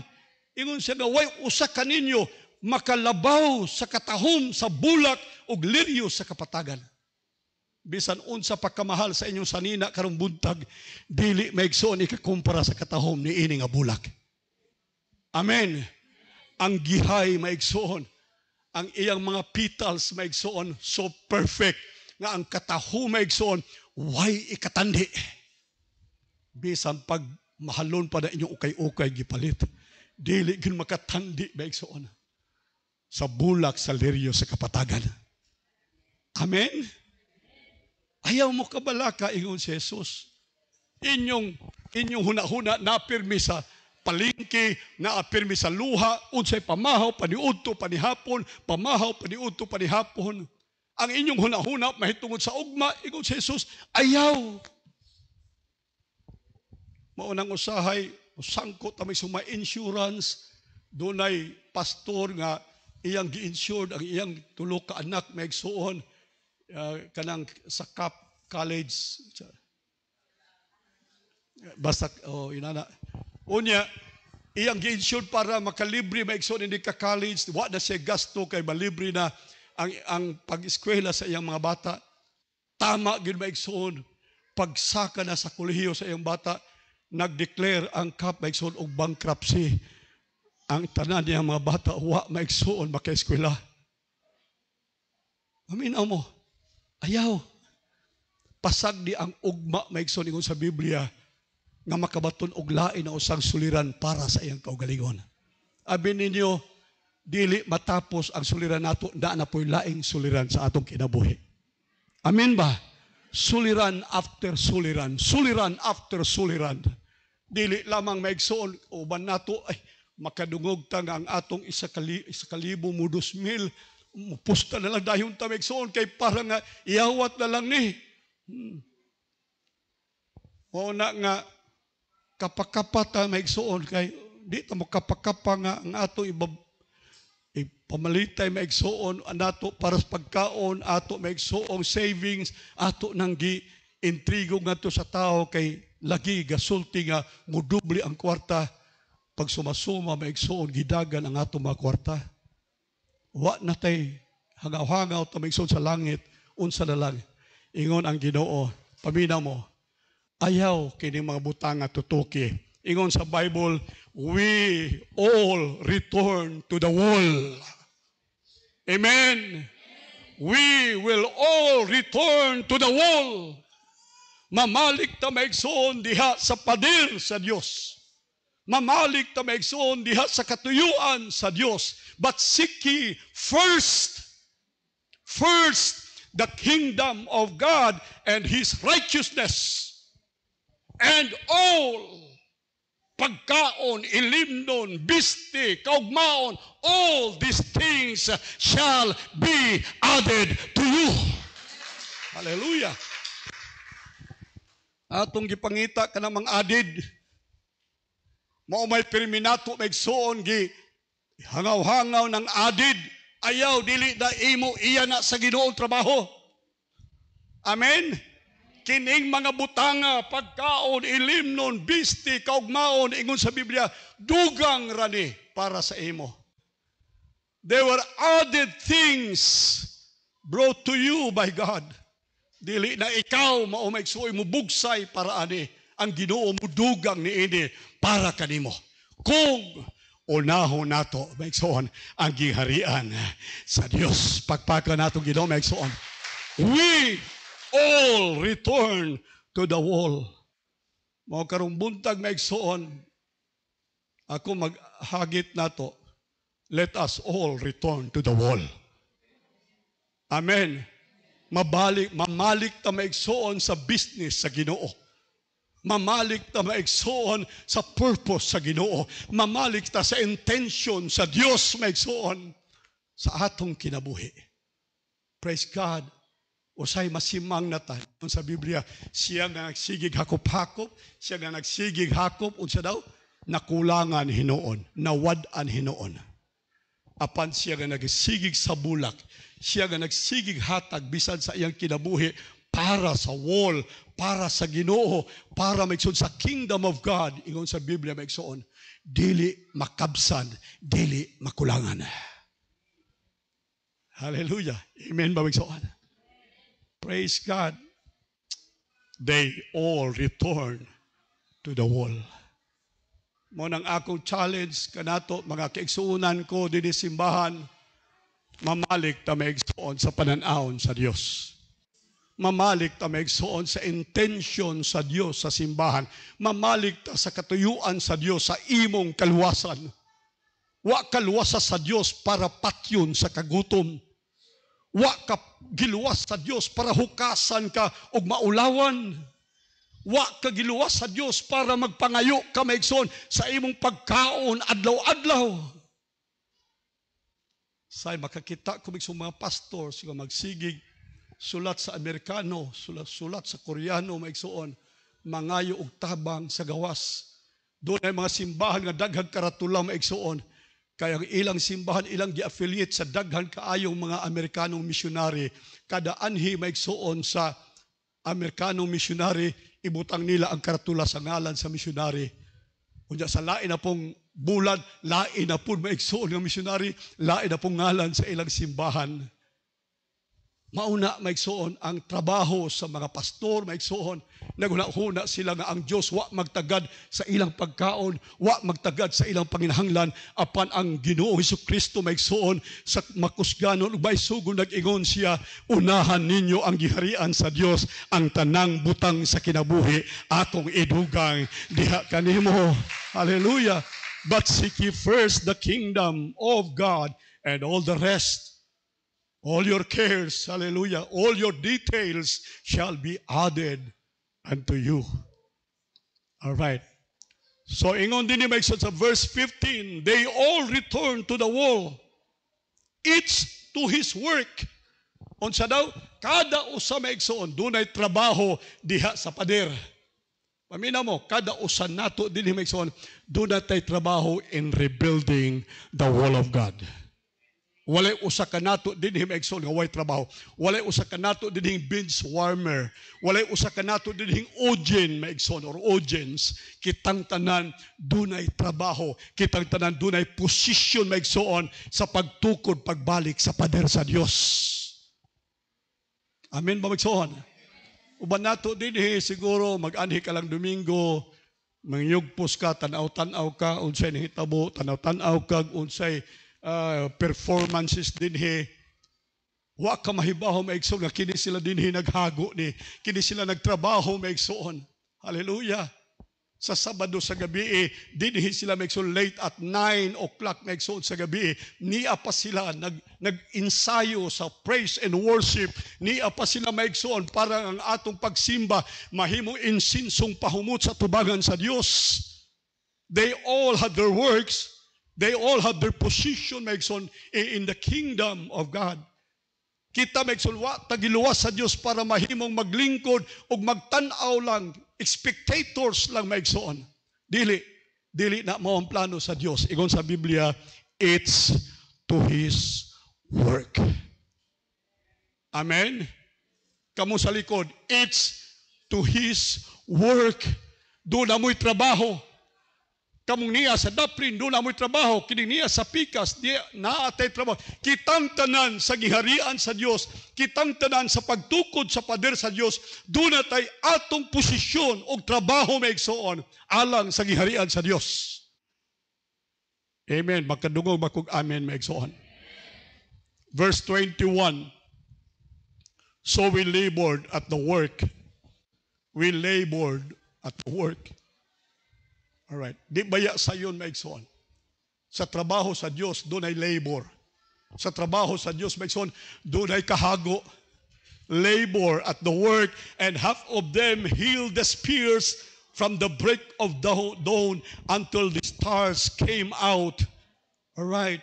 Ingon siya nga, way usa kaninyo makalabaw sa katahom sa bulak ug liryo sa kapatagan. Bisan unsa pagkamahal sa inyong sanina karong buntag, dili maigsoon ikakumpara sa katahom ni ini nga bulak. Amen. Ang gihay maigsoon, ang iyang mga petals maigsoon so perfect nga ang katahom maigsoon way ikatandi. Bisan pag mahalon pa na inyong ukay-ukay gipalit, dili gyud makatandi maigsoon sa bulak sa liryo sa kapatagan. Amen. Ayaw mo kabalaka, ingon si Jesus. Inyong huna-huna napirmi sa palingki, naapirmi sa luha, unsay pamahaw, paniudto, panihapon, pamahaw, paniudto, panihapon. Ang inyong huna-huna, mahitungod sa ugma, ingon si Jesus, ayaw. Maunang usahay, sangkot na may suma-insurance, dunay pastor nga iyang gi-insured, ang iyang tulo ka anak, may igsuon, kanang sa Cap College, basta, inana. Unya, iyang gi-insured para makalibre, may igsuon, hindi ka college, wa na siya gasto, kay malibre na ang pag-eskwela sa iyang mga bata. Tama, gin may igsuon, pagsaka na sa kolehiyo sa iyang bata, nag-declare ang Cap maigsoon og bankruptcy. Ang tanan niya mga bata, wa maigsoon maka-eskwela. Aminaw mo, ayaw. Pasag di ang ugma maigsoon ingon sa Biblia nga makabaton og lain na usang suliran para sa iyang kaugalingon. Abi ninyo, dili matapos ang suliran nato, na po'y laing suliran sa atong kinabuhi. Amen ba? Suliran after suliran, suliran after suliran. Dili lamang maigsoon uban nato ay makadungog ta nga ang atong isa kalibo mo 2,000 mupusta na lang dayon ta maigsoon kay para nga iawat na lang ni. Una nga kapakapata maigsoon kay di ta mo kapakapa nga ang atong pamalitay maigsoon anato para sa pagkaon, ato maigsoong savings, ato nang gi-intrigo ngadto sa tao kay lagi gasulti nga mudubli ang kwarta. Pag sumasuma maigsoon gidagan ang ato mga kwarta. Wa na tay hangaw-hangaw ta maigsoon sa langit, unsa na lang. Ingon ang Ginoo, paminaw mo, ayaw kini mga butang nga tutuki. Ingon sa Bible, we all return to the wall. Amen. We will all return to the wall. Mamalik ta maigsoon diha sa pader sa Dios. Mamalik ta maigsoon diha sa katuyuan sa Dios. But seek ye first the kingdom of God and His righteousness, and all pagkaon, ilimnon, biste, kaugmaon, all these things shall be added to you. Hallelujah. Atong gipangita ka namang adid. Mao may perminato maigsoon gi hangaw-hangaw ng adid. Ayaw dili da imo iya na sa Ginoong trabaho. Amen. Kining mga butanga, pagkaon, ilimnon, biste, kaugmaon, ingon sa Biblia, dugang rani para sa imo. There were added things brought to you by God. Dili na ikaw maumigsoy mo bugsay para ani. Ang Ginoo mo dugang ni ini para kanimo. Kung unahon nato, maigsoon, ang giharian sa Dios. Pagpaka nato Ginoo, maigsoon. We all return to the wall. Mao karong buntag maigsoon, ako maghagit nato, let us all return to the wall. Amen. Mamalik ta maigsoon sa business sa Ginoo. Mamalik ta maigsoon sa purpose sa Ginoo. Mamalik ta sa intention sa Dios maigsoon sa atong kinabuhi. Praise God. Usay masimang na ta. Sa Biblia, siya nga nagsigig hakop-hakop, siya nga nagsigig hakop, unsa daw? Nakulangan hinoon, nawad-an hinoon. Apan siya nga nagsigig sa bulak, siya nga nagsigig hatag bisan sa iyang kinabuhi para sa wall, para sa Ginoo, para maigsoon sa kingdom of God. Ingon sa Biblia maigsoon, dili makabsan, dili makulangan. Hallelujah. Amen ba maigsoon? Praise God. They all return to the wall. Mo nang akong challenge kanato mga kaigsuunan ko dinhi simbahan, mamalik ta maigsoon sa panan-awon sa Dios. Mamalik ta maigsoon sa intention sa Dios sa simbahan. Mamalik ta sa katuyuan sa Dios sa imong kaluwasan. Wa kaluwasa sa Dios para patyon sa kagutom. Wa ka giluwas sa Dios para hukasan ka og maulawan. Wa ka giluwas sa Dios para magpangayo ka maigsoon sa imong pagkaon adlaw-adlaw. Say makakita ko maigsoon mga pastor sila magsigig sulat sa Amerikano, sulat sa Koreano maigsoon mangayo og tabang sa gawas. Doon ay mga simbahan nga daghang karatula maigsoon. Kaya ang ilang simbahan, ilang gi-affiliate sa daghan kaayong mga Amerikanong missionary. Kada anhi maigsoon sa Amerikanong missionary, ibutang nila ang karatula sa ngalan sa missionary. Kunya sa lain na pong bulan, lain na pong maigsoon ng missionary, lain na pong ngalan sa ilang simbahan. Mauna maigsoon ang trabaho sa mga pastor, maigsoon. Naguna-huna sila nga ang Diyos wa magtagad sa ilang pagkaon, wa magtagad sa ilang panginahanglan, apan ang Ginoong Hesukristo maigsoon sa makusganon, ubay sugon nag-ingon siya, unahan ninyo ang giharian sa Diyos, ang tanang butang sa kinabuhi, atong idugang diha kanimo. Hallelujah. But seek ye first the kingdom of God, and all the rest, all your cares, hallelujah, all your details shall be added unto you. All right. So, ingon din ni Maigsoon sa verse 15, they all return to the wall, each to his work. Unsa daw? Kada usa maigsoon, dunay trabaho diha sa pader. Pamina mo, kada usa nato din ni Maigsoon, dunay tay trabaho in rebuilding the wall of God. Walay usa ka nato dinhi maigsoon nga way trabaho. Walay usa ka nato dinhi bench warmer. Walay usa ka nato dinhi ogen maigsoon or ogens. Kitang tanan dunay trabaho. Kitang tanan dunay position maigsoon sa pagtukod pagbalik sa pader sa Dios. Amen ba maigsoon? Uban nato dinhi siguro mag-anhi ka lang Domingo, mangyugpos ka, tanaw-tanaw ka unsay nahitabo, tanaw-tanaw ka unsay performances dinhi, wa ka mahibaho maigsoon nga kini sila dinhi naghago ni, kini sila nagtrabaho maigsoon. Hallelujah. Sa Sabado sa gabi, dinhi sila maigsoon late at 9 o'clock maigsoon sa gabi. Niya pa sila nag-insayo sa praise and worship. Niya pa sila maigsoon para ang atong pagsimba mahimong insinsong pahumot sa tubangan sa Dios. They all had their works. They all have their position, maigsoon, in the kingdom of God. Kita, maigsoon, wa tagiluwas sa Dios para mahimong maglingkod o magtanaw lang, spectators lang, maigsoon. Dili na mao ang plano sa Dios. Ingon sa Biblia, it's to His work. Amen? Kamu sa likod, it's to His work. Doon na mo'y trabaho. Kamong niya sa Daprin, doon na mo'y trabaho. Kining niya sa Pikas, naatay trabaho. Kitang tanan sa giharian sa Dios, kitang tanan sa pagtukod sa pader sa Dios, doon na tay atong posisyon o trabaho maigsoon alang sa giharian sa Dios. Amen. Magkadungog makug amen maigsoon. Verse 21. So we labored at the work. We labored at the work. Alright. Di baya sa yun maigsoon. Sa trabaho sa Diyos, doon ay labor. Sa trabaho sa Diyos maigsoon, doon ay kahago. Labor at the work, and half of them healed the spears from the break of dawn until the stars came out. Alright.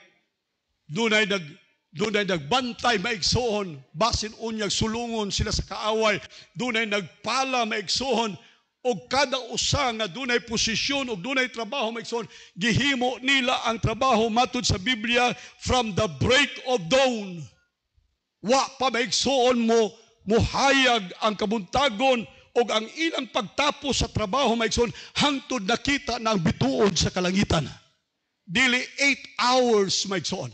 Dunay nagbantay maigsoon, basin unyag sulungon sila sa kaaway. Dunay nagpala maigsoon, o kada usa nga dunay posisyon o dunay trabaho maigsoon, gihimo nila ang trabaho matud sa Biblia from the break of dawn. Wa pa maigsoon mo muhayag ang kabuntagon o ang ilang pagtapos sa trabaho maigsoon hangtod nakita na ang bituon sa kalangitan. Dili 8 hours maigsoon.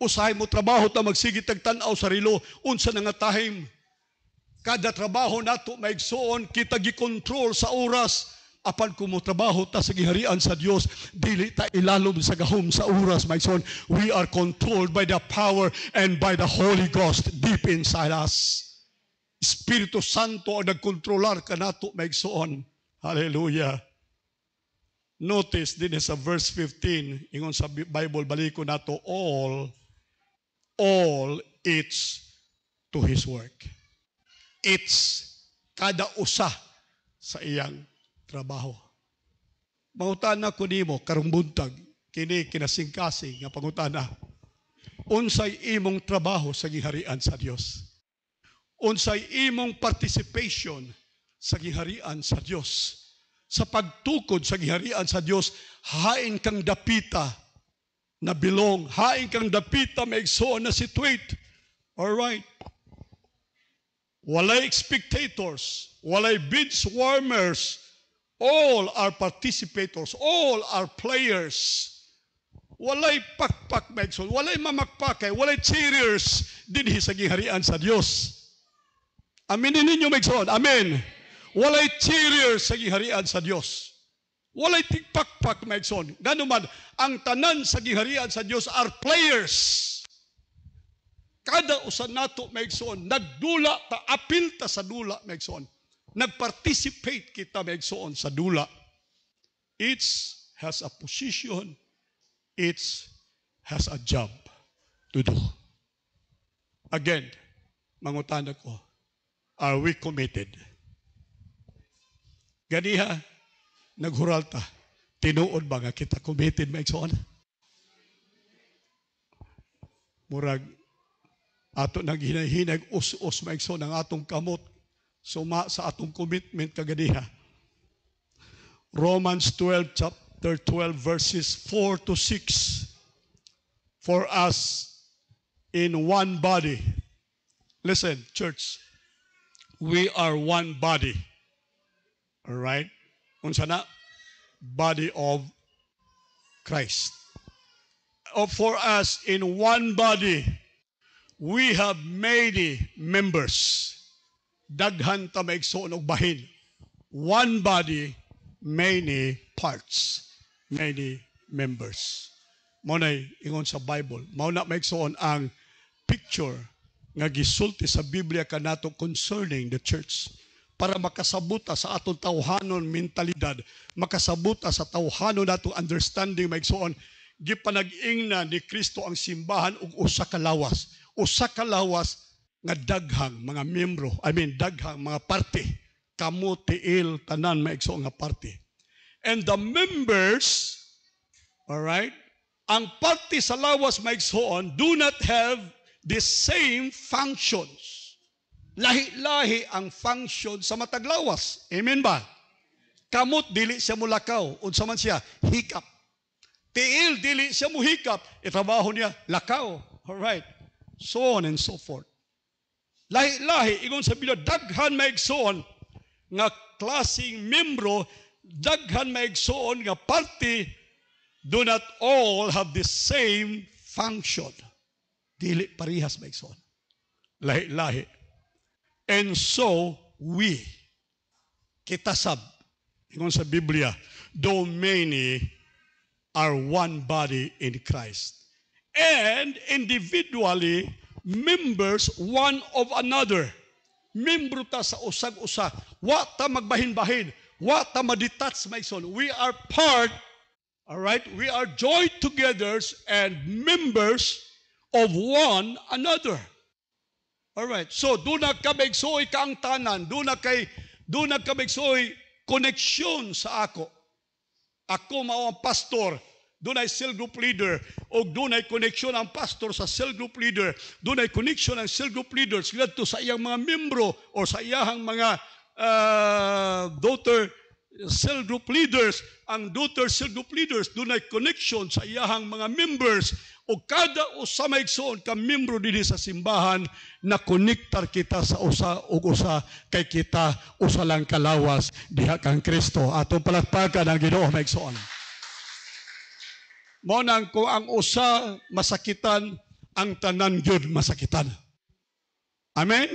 Usahay mo trabaho ta magsigit tagtanaw sa relo unsa na nga time. Kada trabaho nato maigsoon kita gi-control sa oras apan kumo trabaho ta sa giharian sa Dios dili ta ilalom sa gahom sa oras maigsoon. We are controlled by the power and by the Holy Ghost deep inside us. Espiritu Santo ang nagkontrolar kanato maigsoon. Hallelujah. Notice din sa verse 15, ingon sa Bible, baliko nato, all it's to His work. It's kada usa sa iyang trabaho. Mangutana ko nimo karong buntag, kini kinasingkasing nga pangutana. Unsay imong trabaho sa giharian sa Dios? Unsay imong participation sa giharian sa Dios? Sa pagtukod sa giharian sa Dios, hain kang dapita na bilong, hain kang dapita maigsoon na situate. Alright. Walay spectators, walay bench warmers, all are participators, all are players. Walay pakpak maigsoon, walay mamakpakay, walay cheerers dinhi sa giharian sa Dios. Aminin ninyo maigsoon, amen. Walay cheerers sa giharian sa Dios. Walay tigpakpak maigsoon. Ganuman, ang tanan sa giharian sa Dios are players. Kada usa nato maigsoon, nagdula ta, apil ta sa dula maigsoon. Nagparticipate kita maigsoon sa dula. Each has a position, each has a job to do. Again, mangutana ko, are we committed? Ganiha, naghural ta, tinuod ba nga kita committed maigsoon? Murag, ato nang hinay-hinay, us-us maigsoon ang atong kamot, suma sa atong commitment kaganiha. Romans 12, chapter 12, verses 4 to 6. For us in one body. Listen, church, we are one body. Alright? Unsa na? Body of Christ. For us in one body, we have many members. Daghan ta maigsoon og bahin. One body, many parts, many members. Mao nay ingon sa Bible. Mao na maigsoon ang picture nga gisulti sa Biblia kanato concerning the church. Para makasabuta sa atong tawhanon mentalidad, makasabuta sa tawhanon nato understanding maigsoon, gipanag-ingna ni Kristo ang simbahan og usa ka lawas. Usa ka lawas nga daghang mga membro, daghang mga parte. Kamo tiil tanan maigsoon nga parte. And the members, alright, ang parte sa lawas maigsoon do not have the same functions. Lahi-lahi ang function sa matag lawas. Amen ba? Kamot dili siya mulakaw, unsa man siya hikap. Tiil dili siya muhikap, itrabaho niya lakaw. Alright. So on and so forth. Lahi-lahi ingon sa Biblia, daghan maigsoon nga klaseng membro, daghan maigsoon nga parte, do not all have the same function. Dili parihas maigsoon. Lahi-lahi. And so we, kitasab, ingon sa Biblia, though many are one body in Christ. And individually, members one of another. Membro ta sa usag-usa. Wa ta magbahin-bahin. Wa ta madetach maigsoon. We are part, alright, we are joined together and members of one another. Alright, so do na ka maigsoy ka ang tanan, do na ka maigsoy koneksyon sa ako. Ako mao ang pastor. Doon ay cell group leader. O doon ay koneksyon ang pastor sa cell group leader. Doon ay koneksyon ang cell group leader sila to sa iyang mga membro o sa iyang mga daughter cell group leaders. Ang daughter cell group leaders, doon ay connection sa iyang mga members. O kada usa maigsoon ka membro dinhi sa simbahan na konektar kita sa usa ug usa kay kita usa lang kalawas diha kang Kristo. Atong palakpakan ang Ginoo maigsoon. Mao nang kung ang usa masakitan, ang tanan gyud masakitan. Amen.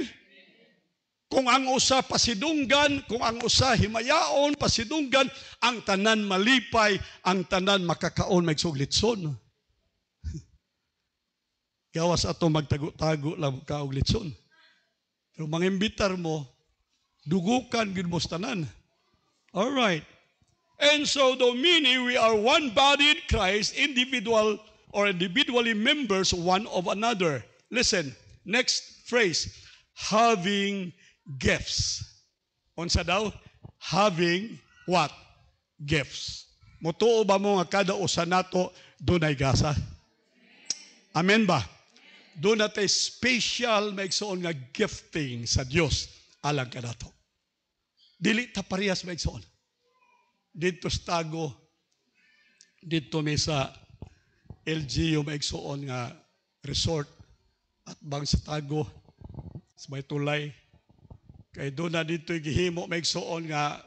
Kung ang usa pasidunggan, kung ang usa himayaon, pasidunggan, ang tanan malipay, ang tanan makakaon maigsuglitson. Gawas ato magtago-tago lang kauglitson. Pero mangimbitar mo, dugukan gid mo tanan. All right. And so though meaning we are one body in Christ, individually members one of another. Listen, next phrase, having gifts. Unsa daw? Having what? Gifts. Mutuo ba mo nga kada usa nato dunay gasa? Amen ba? Doon natin special maigsoon nga gifting sa Dios alang kanato. Dili ta parehas maigsoon. Dito sa Tago, dito may sa LGU maigsoon nga resort at bang sa Tago sa may tulay. Kay doon na dito gihimo maigsoon nga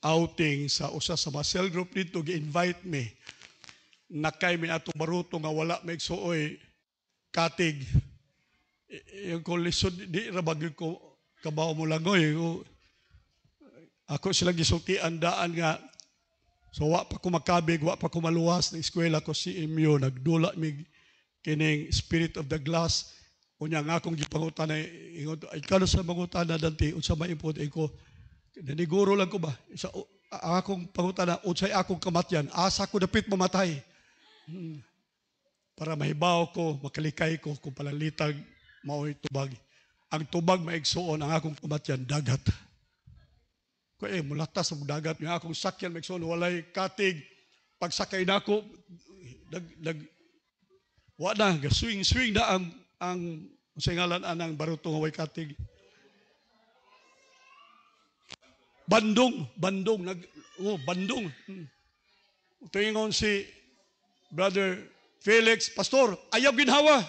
outing sa usa sa mga cell group dito gi-invite me. Nakay mi ato baruto nga wala maigsuoy katig. Yung ko lisod di ra bagyo ko kabaw mo langoy. Ako sila gisultian daan nga so wa pa ko makabig, wa pa ko maluwas na eskwela ko si CMU nagdula mi kining Spirit of the Glass. Unya nga akong gipangutan ay ikaw sa mangutana dante unsa may import ko naniguro lang ko ba sa akong pangutana unsay akong kamatyan asa ko dapit mamatay para mahibaw ko makalikay ko kung palalitag mao'y tubag ang tubag maigsuon ang akong kamatyan dagat ko mulatas sa dagat nga akong sakyan maigsuon walay katig pagsakay nako wa na swing na ang singalan anang baruto nga way katig. Bandung. Bandung. Tingon si Brother Felix, Pastor, ayaw ginhawa.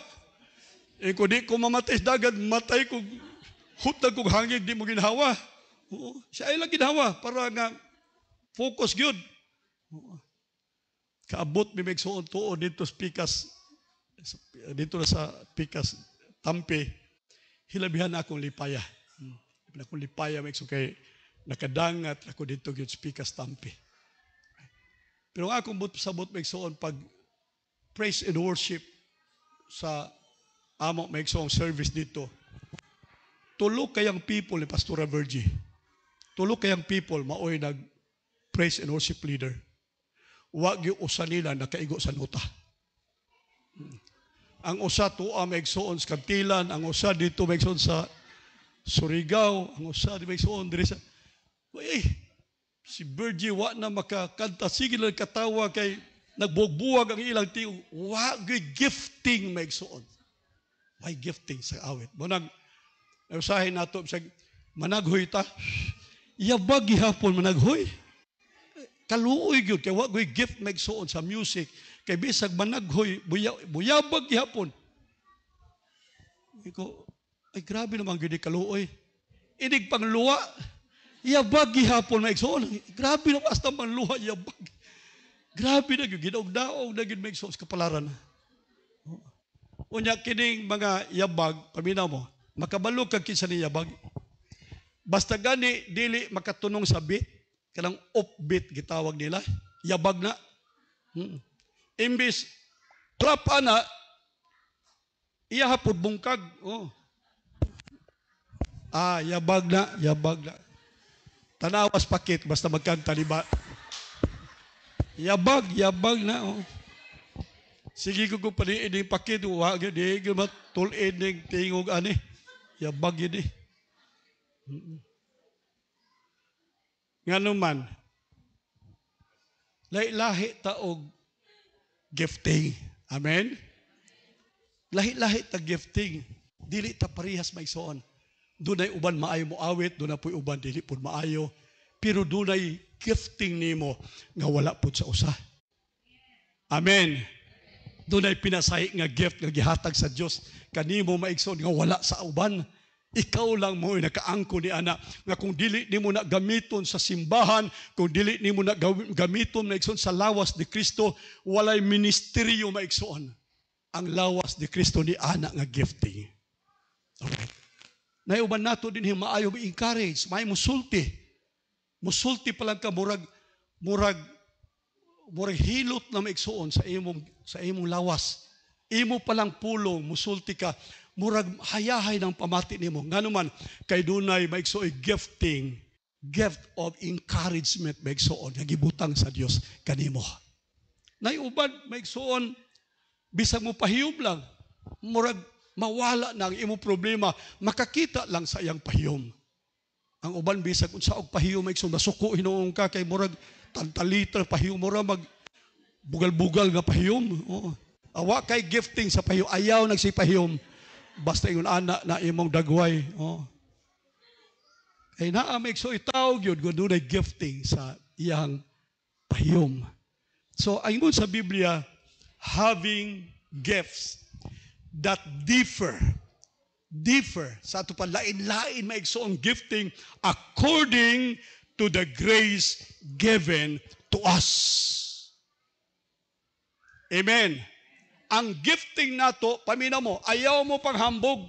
Kung di ko mamatay dagat, matay ko, hutag kong hangig, di mo ginhawa. Siya ay lang ginhawa, para nga focus yun. Kaabot mi megsuon tuo dito sa Pikas, dito na sa Pikas, Tampi, hilabihan na akong lipaya. Akong lipaya, may kay nakadangat ako dito yung Pikas, Tampi. Pero nga akong sabot may pag praise and worship sa amo may service dito, tulo kayang people ni Pastora Virgie. Tulo kayang people maoy nag praise and worship leader. Wag yung usa nila nakaigo sa nota. Ang usa tuwa maigsoon sa Kantilan, ang usa dito maigsoon sa Surigao, ang usa di maigsoon diri sa si Virgie wa na makakanta sige lang katawa kay nagbubuwag ang ilang tiyo. Wa gifting maigsoon. May gifting sa awit. Munang usahin nato sa managhoy ta. Yabag gihapon managhoy. Kaluoy gyud kay wa gift maigsoon sa music. Kay bisag managhoy, buyabag gihapon. Iko, ay grabe naman gini kaluoy. Inig pangluwa, yabag gihapon maigsoon. Grabe naman hasta manluwa, yabag. Grabe na gyud gidaog-daog na gyud maigsoon sa kapalaran. Unya kining mga yabag, paminaw mo, makabalo kag kinsa ni yabag. Basta gani dili makatunong sa beat, kanang offbeat gitawag nila, yabag na. Imbis trap ana iya hapud bungkag. Yabag na. Tanawas pakit basta magkanta diba? Yabag na. Sige ko paniin yung pakit, wag di ko matulin ng tingog ani. Yabag yun Nga naman, lahi-lahi taog gifting. Amen? Lahi-lahi ta gifting. Dili ta parehas maigsoon. Dunay uban maayo mo awit, dunay po'y uban dili pud maayo. Pero dunay gifting nimo nga wala pud sa usa. Amen. Dunay pinasay nga gift nga gihatag sa Dios kanimo maigsoon nga wala sa uban. Ikaw lang mo nakaangko ni ana nga kung dili nimo na gamiton sa simbahan, kung dili nimo na gamiton maigsoon sa lawas ni Kristo, walay ministeryo maigsoon. Ang lawas ni Kristo ni ana nga gifting. Alright. Naiuban nato din maayo i-encourage, may musulti. Musulti pa lang ka murag hilot na maigsoon sa imong lawas. Imo pa lang pulong, musulti ka, murag hayahay ng pamati nimo. Nganuman kay dunay maigsoon gifting, gift of encouragement maigsoon nga gibutang sa Dios kanimo. Naiuban maigsoon bisag mo pahiyom lang, murag mawala na ang imo problema, makakita lang sa iyang pahiyom. Ang uban bisag unsa og pahiyom maigsoon masuko hinuong ka kay murag tantaliter pahiyom mura mag bugal-bugal nga pahiyom. Oo. Awa kay gifting sa pahiyom, ayaw nagsipahiyom. Basta ingon ana na imong dagway. Oo. Kay naa maigsoon itaw gyud kun dunay gifting sa iyang pahiyom. So ayun sa Biblia, having gifts that differ sa ato pa lain-lain maigsoong gifting according to the grace given to us. Amen. Ang gifting nato, paminaw mo, ayaw mo paghambog.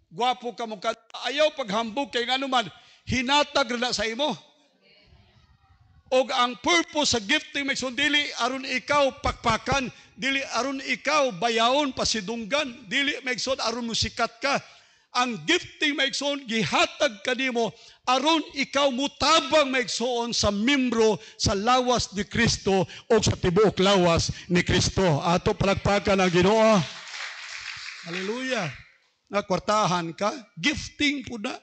Gwapo ka mo, ayaw paghambog kay nganuman hinatag na sa imo. O ang purpose sa gifting maigsoon dili aron ikaw pakpakan, dili aron ikaw bayawon pasidunggan, dili maigsoon aron musikat ka. Ang gifting maigsoon gihatag kanimo aron ikaw mutabang maigsoon sa membro sa lawas ni Kristo o sa tibuok lawas ni Kristo. Ato palakpakan ang Ginoo. Hallelujah. Na kwartahan ka, gifting pud na.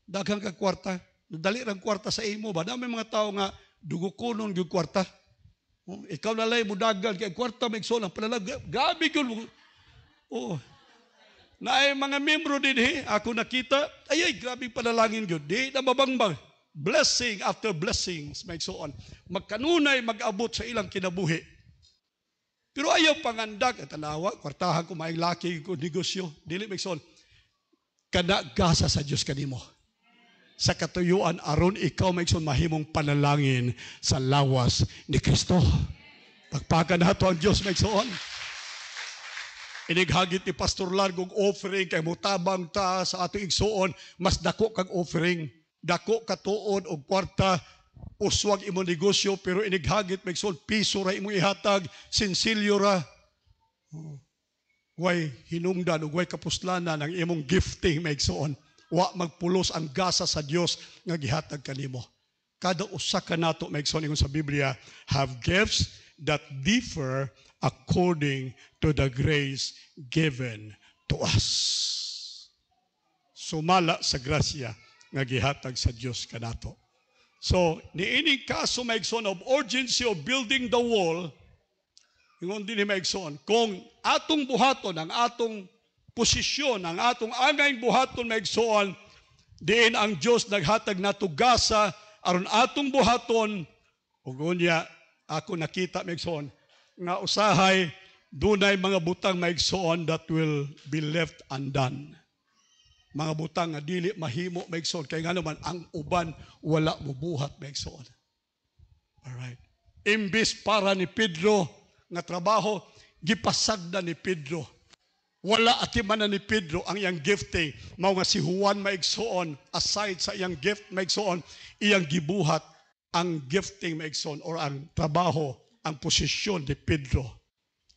Daghang ka kwarta. Dali rang kwarta sa imo ba? May mga tao nga dugukonon gyud kwarta. Ikaw na lay mudagan kay kwarta maigsoon ang palalag gabi gyud. Oh. Naay mga membro din ako nakita, ay grabe panalangin gyud. Di na mabangbang. Blessing after blessings maigsoon. Magkanunay mag-abot sa ilang kinabuhi. Pero ayaw pangandak at tanawa, kwartahan ko maayong laki ko negosyo, dili maigsoon. Kana gasa sa Dios kanimo. Sa katuyuan aron ikaw maigsoon mahimong panalangin sa lawas ni Kristo. Pagpakan nato ang Dios maigsoon. Inighagit ni Pastor Largo offering kay mutabang ta sa ato igsoon mas dako kag offering, dako ka tuod og kwarta, uswag imo negosyo pero inighagit maigsoon piso ra imo ihatag, sinsilyo ra. Way hinungdan ug way kapuslanan ang imong gifting maigsoon. Wa magpulos ang gasa sa Dios nga gihatag kanimo. Kada usa ka nato maigsoon ingon sa Biblia have gifts that differ according to the grace given to us. Sumala sa grasya nga gihatag sa Dios kanato. So niining kaso maigsoon of urgency of building the wall, ingon din maigsoon kung atong buhaton ang atong posisyon, ang atong angay buhaton maigsoon, diin ang Dios naghatag nato gasa aron atong buhaton. Ug unya ako nakita maigsoon nga usahay dunay mga butang maigsoon that will be left undone. Mga butang nga dili mahimo maigsoon kay nganuman ang uban wala mobuhat maigsoon. Alright. Imbis para ni Pedro nga trabaho gipasagda ni Pedro. Wala atiman ni Pedro ang iyang gifting. Mao nga si Juan maigsoon, aside sa iyang gift maigsoon, iyang gibuhat ang gifting maigsoon or ang trabaho, ang posisyon ni Pedro.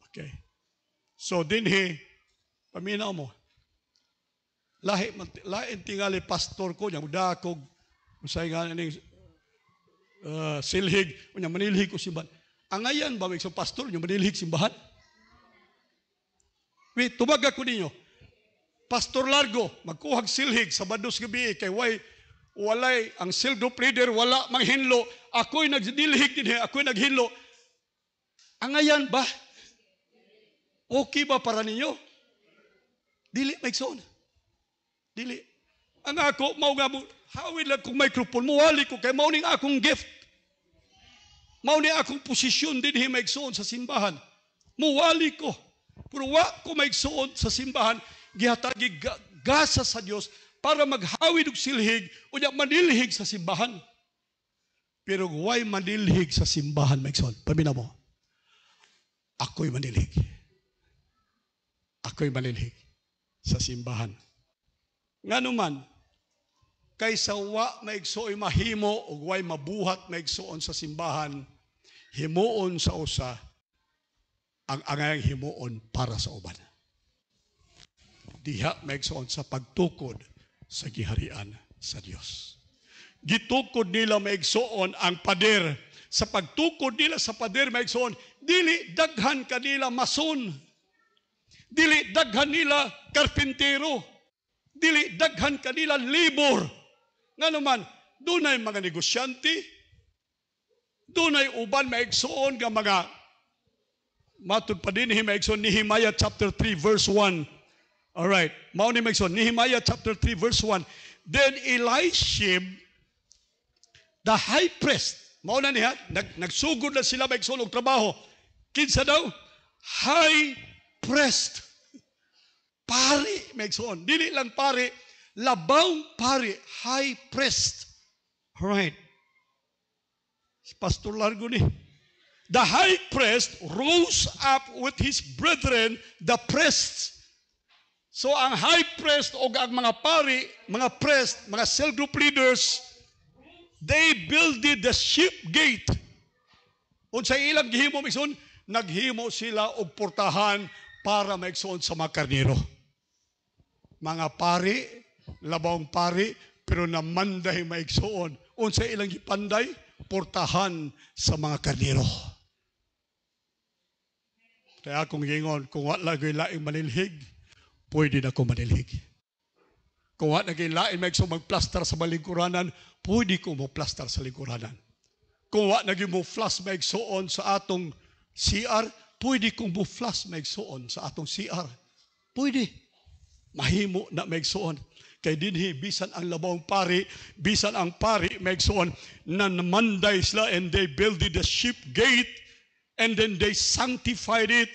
Okay. So dinhi, paminaw mo, lahi tingali pastor ko, niya mudakog, usay nga ning silhig, niya manilhig ko simbahan. Ang ayan ba maigsoon pastor, niya manilhig simbahan? Wait, tumaga ko ninyo. Pastor Largo, magkuhag silhig sa bados gabi kay way walay, ang cell group leader, wala manghinlo, ako'y nagdilhig din, ako'y naghinlo. Angayan ba? Okay ba para ninyo? Dili, maigsoon. Dili. Ang ako, mao nga mo, hawid lang kong microphone, muwali ko, kay mauning akong gift. Mauning akong posisyon din, maigsoon sa simbahan. Muwali ko. Pero wa ko maigsoon sa simbahan, gihatagi gasa sa Dios para maghawid og silhig o niya manilhig sa simbahan. Pero why manilhig sa simbahan, maigsoon? Pamina mo. Ako'y manilhig. Ako'y manilhig sa simbahan. Nga naman, kaysa wa maigsoon mahimo o way mabuhat maigsoon sa simbahan, himuon sa usa ang angayang himuon para sa uban. Diha maigsoon sa pagtukod sa giharian sa Dios. Gitukod nila maigsoon ang pader. Sa pagtukod nila sa pader maigsoon, dili daghan kanila mason. Dili daghan nila karpintero. Dili daghan kanila labor. Nga naman, dunay mga negosyante, dunay uban maigsoon nga mga matud pa din maigsoon Nehemiah chapter 3 verse 1. Alright, mao ni maigsoon Nehemiah chapter 3 verse 1. Then Eliashib, the high priest, mao na niya, nagsugod na sila maigsoon og trabaho. Kinsa daw? High priest. Pari, maigsoon. Dili lang pari, labang pari, high priest. Alright. Pastor Largo ni. The high priest rose up with his brethren, the priests. So ang high priest o ang mga pari, mga priest, mga cell group leaders, they builded the sheep gate. Unsa ilang gihimo maigsoon, naghimo sila og portahan para maigsoon sa mga karnero. Mga pari, labang pari, pero namanday maigsoon. Unsa ilang gipanday, portahan sa mga karnero. Kaya akong gingon, kung wala gay laing manilhig, pwede na ko manilhig. Kung wala gay laing maigsoon magplastar sa balingkuranan, pwede ko mo plastar sa lingkuranan. Kung wala naging mo flash maigsoon sa atong CR, pwede kong mo flash maigsoon sa atong CR. Pwede. Mahimo na maigsoon. Kay dinhi, bisan ang labawang pari, bisan ang pari maigsoon, na namanday sila and they builded the sheep gate and then they sanctified it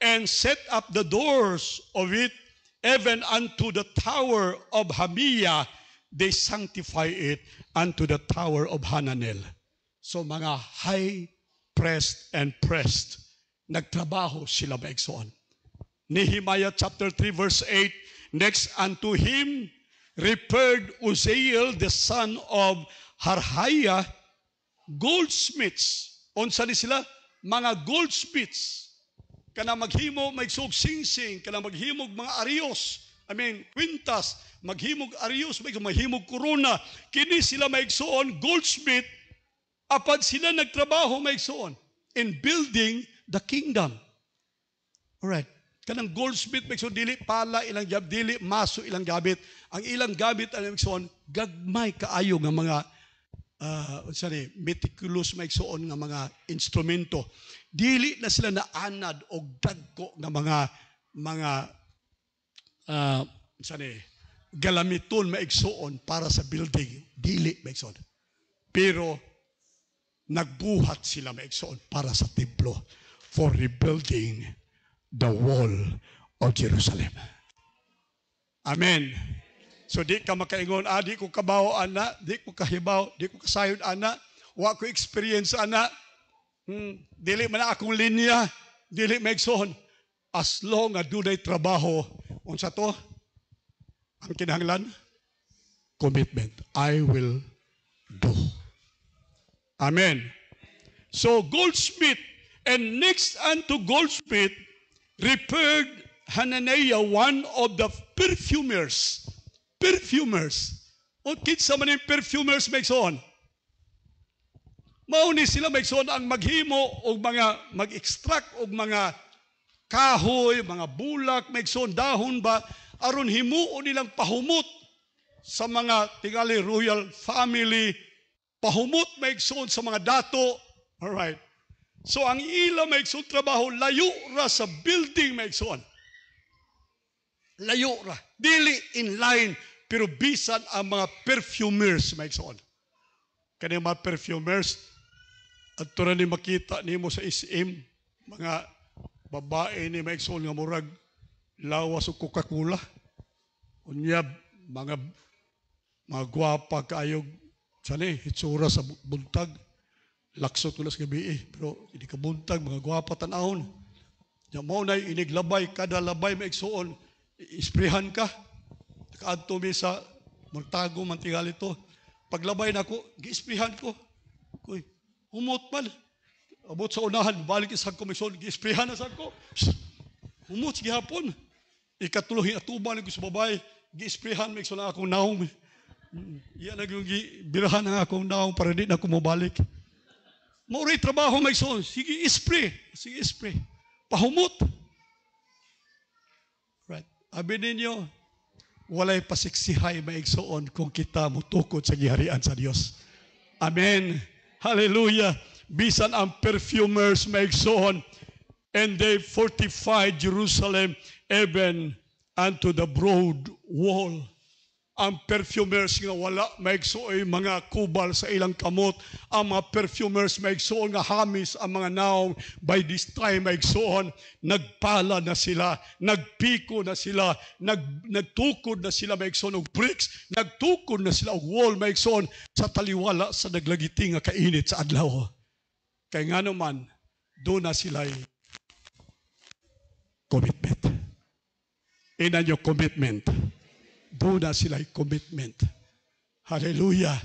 and set up the doors of it even unto the tower of Hamiyah. They sanctify it unto the tower of Hananel. So mga high priest and priest, nagtrabaho sila maigsoon. Nehemiah chapter 3 verse 8, next unto him repaired Uzziel the son of Harhaiah goldsmiths. Unsa ni sila? Mga goldsmiths. Kana maghimo maigsoog singsing, kana maghimog mga arios, kwintas, maghimog arios, maghimog korona. Kini sila maigsoon goldsmith, apad sila nagtrabaho maigsoon in building the kingdom. Alright. Kanang goldsmith maigsoon, dili pala ilang gab, dili maso ilang gabit. Ang ilang gamit ang maigsoon, gagmay kaayo nga mga meticulous maigsoon nga mga instrumento. Dili na sila naanad og dagko nga mga galamiton maigsoon para sa building. Dili maigsoon. Pero nagbuhat sila maigsoon para sa templo for rebuilding the wall of Jerusalem. Amen. So di ka makaingon, di ko kabaw ana, di ko kahibaw, di ko kasayod ana, wa ko experience ana, dili man akong linya, dili maigsoon. As long as dunay trabaho, unsa to? Ang kinahanglan? Commitment. I will do. Amen. So goldsmith, and next unto goldsmith, repaired Hananiah, one of the perfumers. Perfumers. O kitsa man yung perfumers maigsoon. Mauni sila maigsoon ang maghimo o mga mag-extract o mga kahoy, mga bulak, maigsoon, dahon ba, aron himuon nilang pahumot sa mga tingali royal family, pahumot maigsoon sa mga dato. Alright. So ang ila maigsoon trabaho, layo ra sa building maigsoon. Layo ra. Dili in line, pero bisan ang mga perfumers maigsoon. Kani mga perfumers, at tura ni makita nimo sa SM, mga babae ni maigsoon nga murag lawas o Coca-Cola. Unya, mga gwapa kaayog, sani, hitsura sa buntag. Laksot ko na sa gabi pero hindi ka buntag, mga gwapa tanahon. Yung mo na iniglabay, kada labay maigsoon, isprehan ka. Nakaadto mi sa magtago, mantingal ito. Paglabay na ako, gi-isprehan ko. Kuy, humot man. Abot sa unahan, balik isang komisyon, gi-isprehan na sa ko. Humot, sige hapon. Ikatuloy, atuban ko sa babae, gi-isprehan, maigsoon na akong naong. Iyan na yung birahan na akong naong para di na ako mabalik. Mauray trabaho maigsoon, sige ispray, pahumot. Right. Abi ninyo, walay pasiksihay maigsoon kung kita mutukod sa giharian sa Dios. Amen. Hallelujah. Bisan ang perfumers maigsoon, and they fortified Jerusalem even unto the broad wall. Ang perfumers nga wala maigsuoy mga kubal sa ilang kamot. Ang mga perfumers maigsuon nga hamis ang mga naong. By this time maigsuon, nagpala na sila, nagpiko na sila, nagtukod na sila maigsuon og bricks, nagtukod na sila og wall maigsuon sa taliwala sa naglagiti nga kainit sa adlaw. Kay nga naman, doon na sila commitment. Inan yung commitment. Doon na sila commitment. Hallelujah.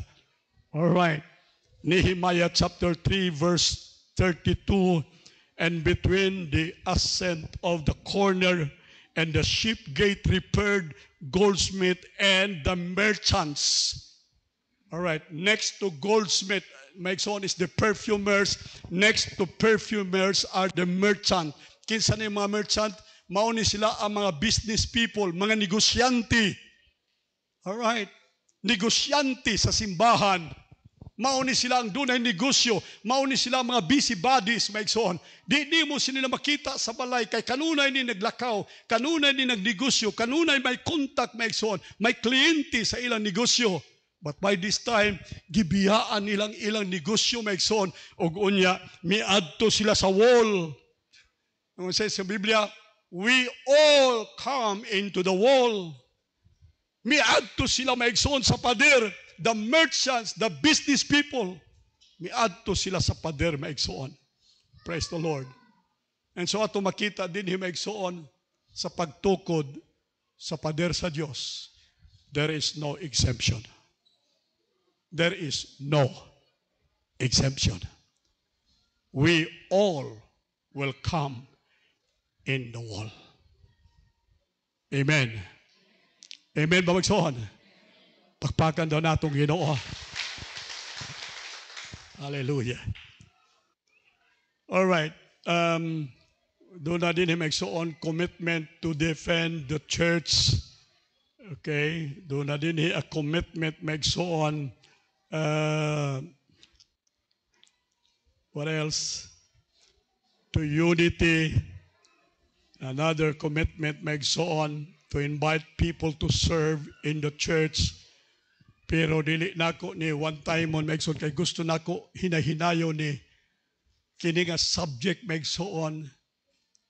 All right. Nehemiah chapter 3 verse 32, and between the ascent of the corner and the sheep gate repaired goldsmith and the merchants. All right. Next to goldsmith, maigsoon is the perfumers. Next to perfumers are the merchant. Kinsa ni mga merchant? Mauni sila ang mga business people, mga negosyante. Alright. Negosyante sa simbahan. Mauni sila ang dunay negosyo. Mauni sila ang mga busybodies, maigsoon. Di mo sila makita sa balay kay kanunay ni naglakaw, kanunay ni nagnegosyo, kanunay may contact, maigsoon, may kliyente sa ilang negosyo. But by this time, gibiyaan ilang negosyo, maigsoon, og unya, miadto sila sa wall. Ang says sa Biblia, we all come into the wall. Miadto sila maigsoon sa pader. The merchants, the business people, miadto sila sa pader maigsoon. Praise the Lord. And so ato makita din maigsoon sa pagtukod sa pader sa Dios. There is no exemption. There is no exemption. We all will come in the wall. Amen. Amen ba magsoon? Pakpakan daw natong Ginoo. Hallelujah. All right. Doon na din magsoon commitment to defend the church. Okay. Doon na din a commitment magsoon. What else? To unity. Another commitment magsoon to invite people to serve in the church. Pero dili nako ni one time on magsoon kay gusto nako hinahinayo ni kini nga subject magsoon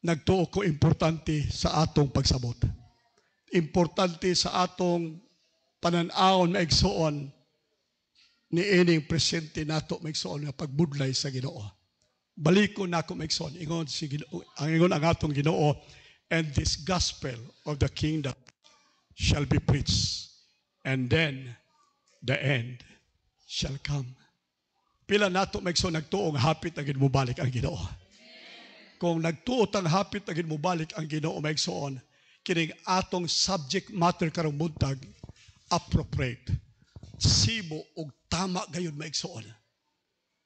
nagtuo ko importante sa atong pagsabot. Importante sa atong panan-awon magsoon ni ining presente nato magsoon nga pagbudlay sa Ginoo. Baliko nako magsoon ingon si Ginoo, ang atong Ginoo. And this gospel of the kingdom shall be preached, and then the end shall come. Pila nato maigsoon nagtuong hapit agin mo balik ang Ginoo. Kung nagtuot ang hapit agin mo balik ang Ginoo maigsoon, kining atong subject matter karong buntag appropriate, sibo ug tama gayon maigsoon.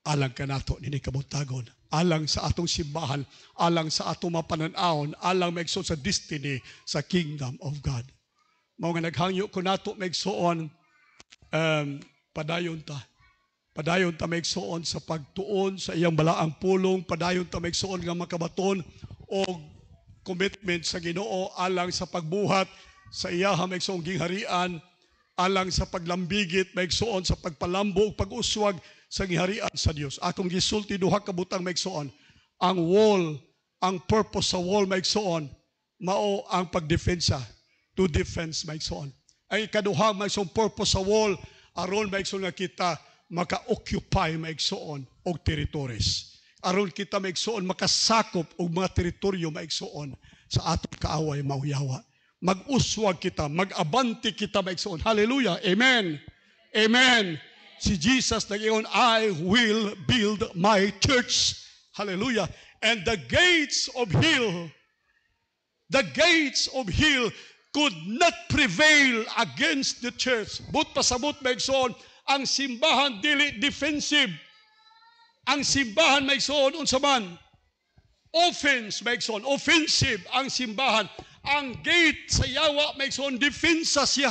Alang kanato nini kabuntagon. Alang sa atong simbahan, alang sa atong mapanan-awon, alang maigsoon sa destiny sa kingdom of God. Mao nga naghangyo ko nato maigsuon padayon ta. Padayon ta maigsuon sa pagtuon sa iyang balaang pulong, padayon ta maigsuon nga makabaton og commitment sa Ginoo alang sa pagbuhat sa iyaha maigsuong gingharian, alang sa paglambigit maigsuon sa pagpalambo ug pag-uswag sa gingharian sa Dios. Akong gisulti duha ka butang maigsuon. Ang wall, ang purpose sa wall maigsuon mao ang pagdefensa, to defense maigsuon. Ang ikaduha maigsuon purpose sa wall aron maigsuon nga kita maka-occupy maigsuon og territories. Aron kita maigsuon makasakop og mga teritoryo maigsuon sa atong kaaway mauyawa. Mag-uswag kita, mag-abante kita maigsuon. Hallelujah. Amen. Amen. Si Jesus nag-iyon, I will build my church. Hallelujah. And the gates of hell could not prevail against the church. But pasabot maigsuon, ang simbahan dili defensive. Ang simbahan maigsoon unsa man? Offense maigsoon, offensive ang simbahan. Ang gate sa yawa maigsoon defensa siya.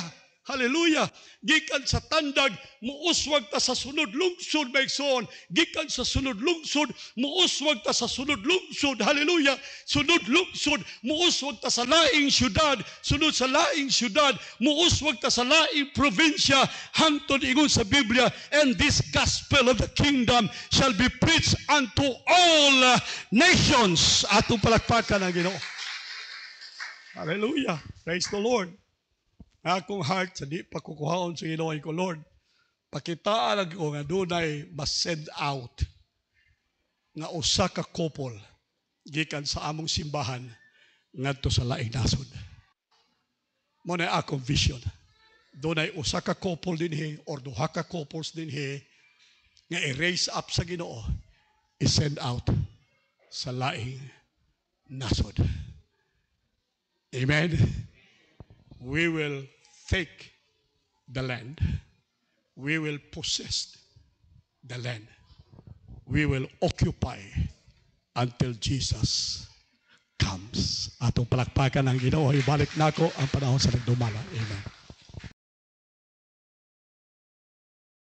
Hallelujah. Gikan sa tandag muuswag ta sa sunod lungsod maigsoon. Gikan sa sunod lungsod muuswag ta sa sunod lungsod. Hallelujah. Sunod lungsod muuswag ta sa laing syudad. Sunod sa laing syudad muuswag ta sa laing probinsya. Hangtod ingon sa Biblia, and this gospel of the kingdom shall be preached unto all nations. Atong palakpakan ang Ginoo. Hallelujah. Praise the Lord. Akong heart sa di pa kukuhaon sa Ginoo ko, Lord, pakitaan ako nga dunay mas-send out nga usa ka couple gikan sa among simbahan ngadto sa laing nasod. Mo na akong vision. Dunay usa ka couple dinhi or duha ka couples dinhi nga i-raise up sa Ginoo, i-send out sa laing nasod. Amen. We will take the land. We will possess the land. We will occupy until Jesus comes. Atong palakpakan ang Ginoo. Ibalik nako ang panahon sa nagdumala. Amen.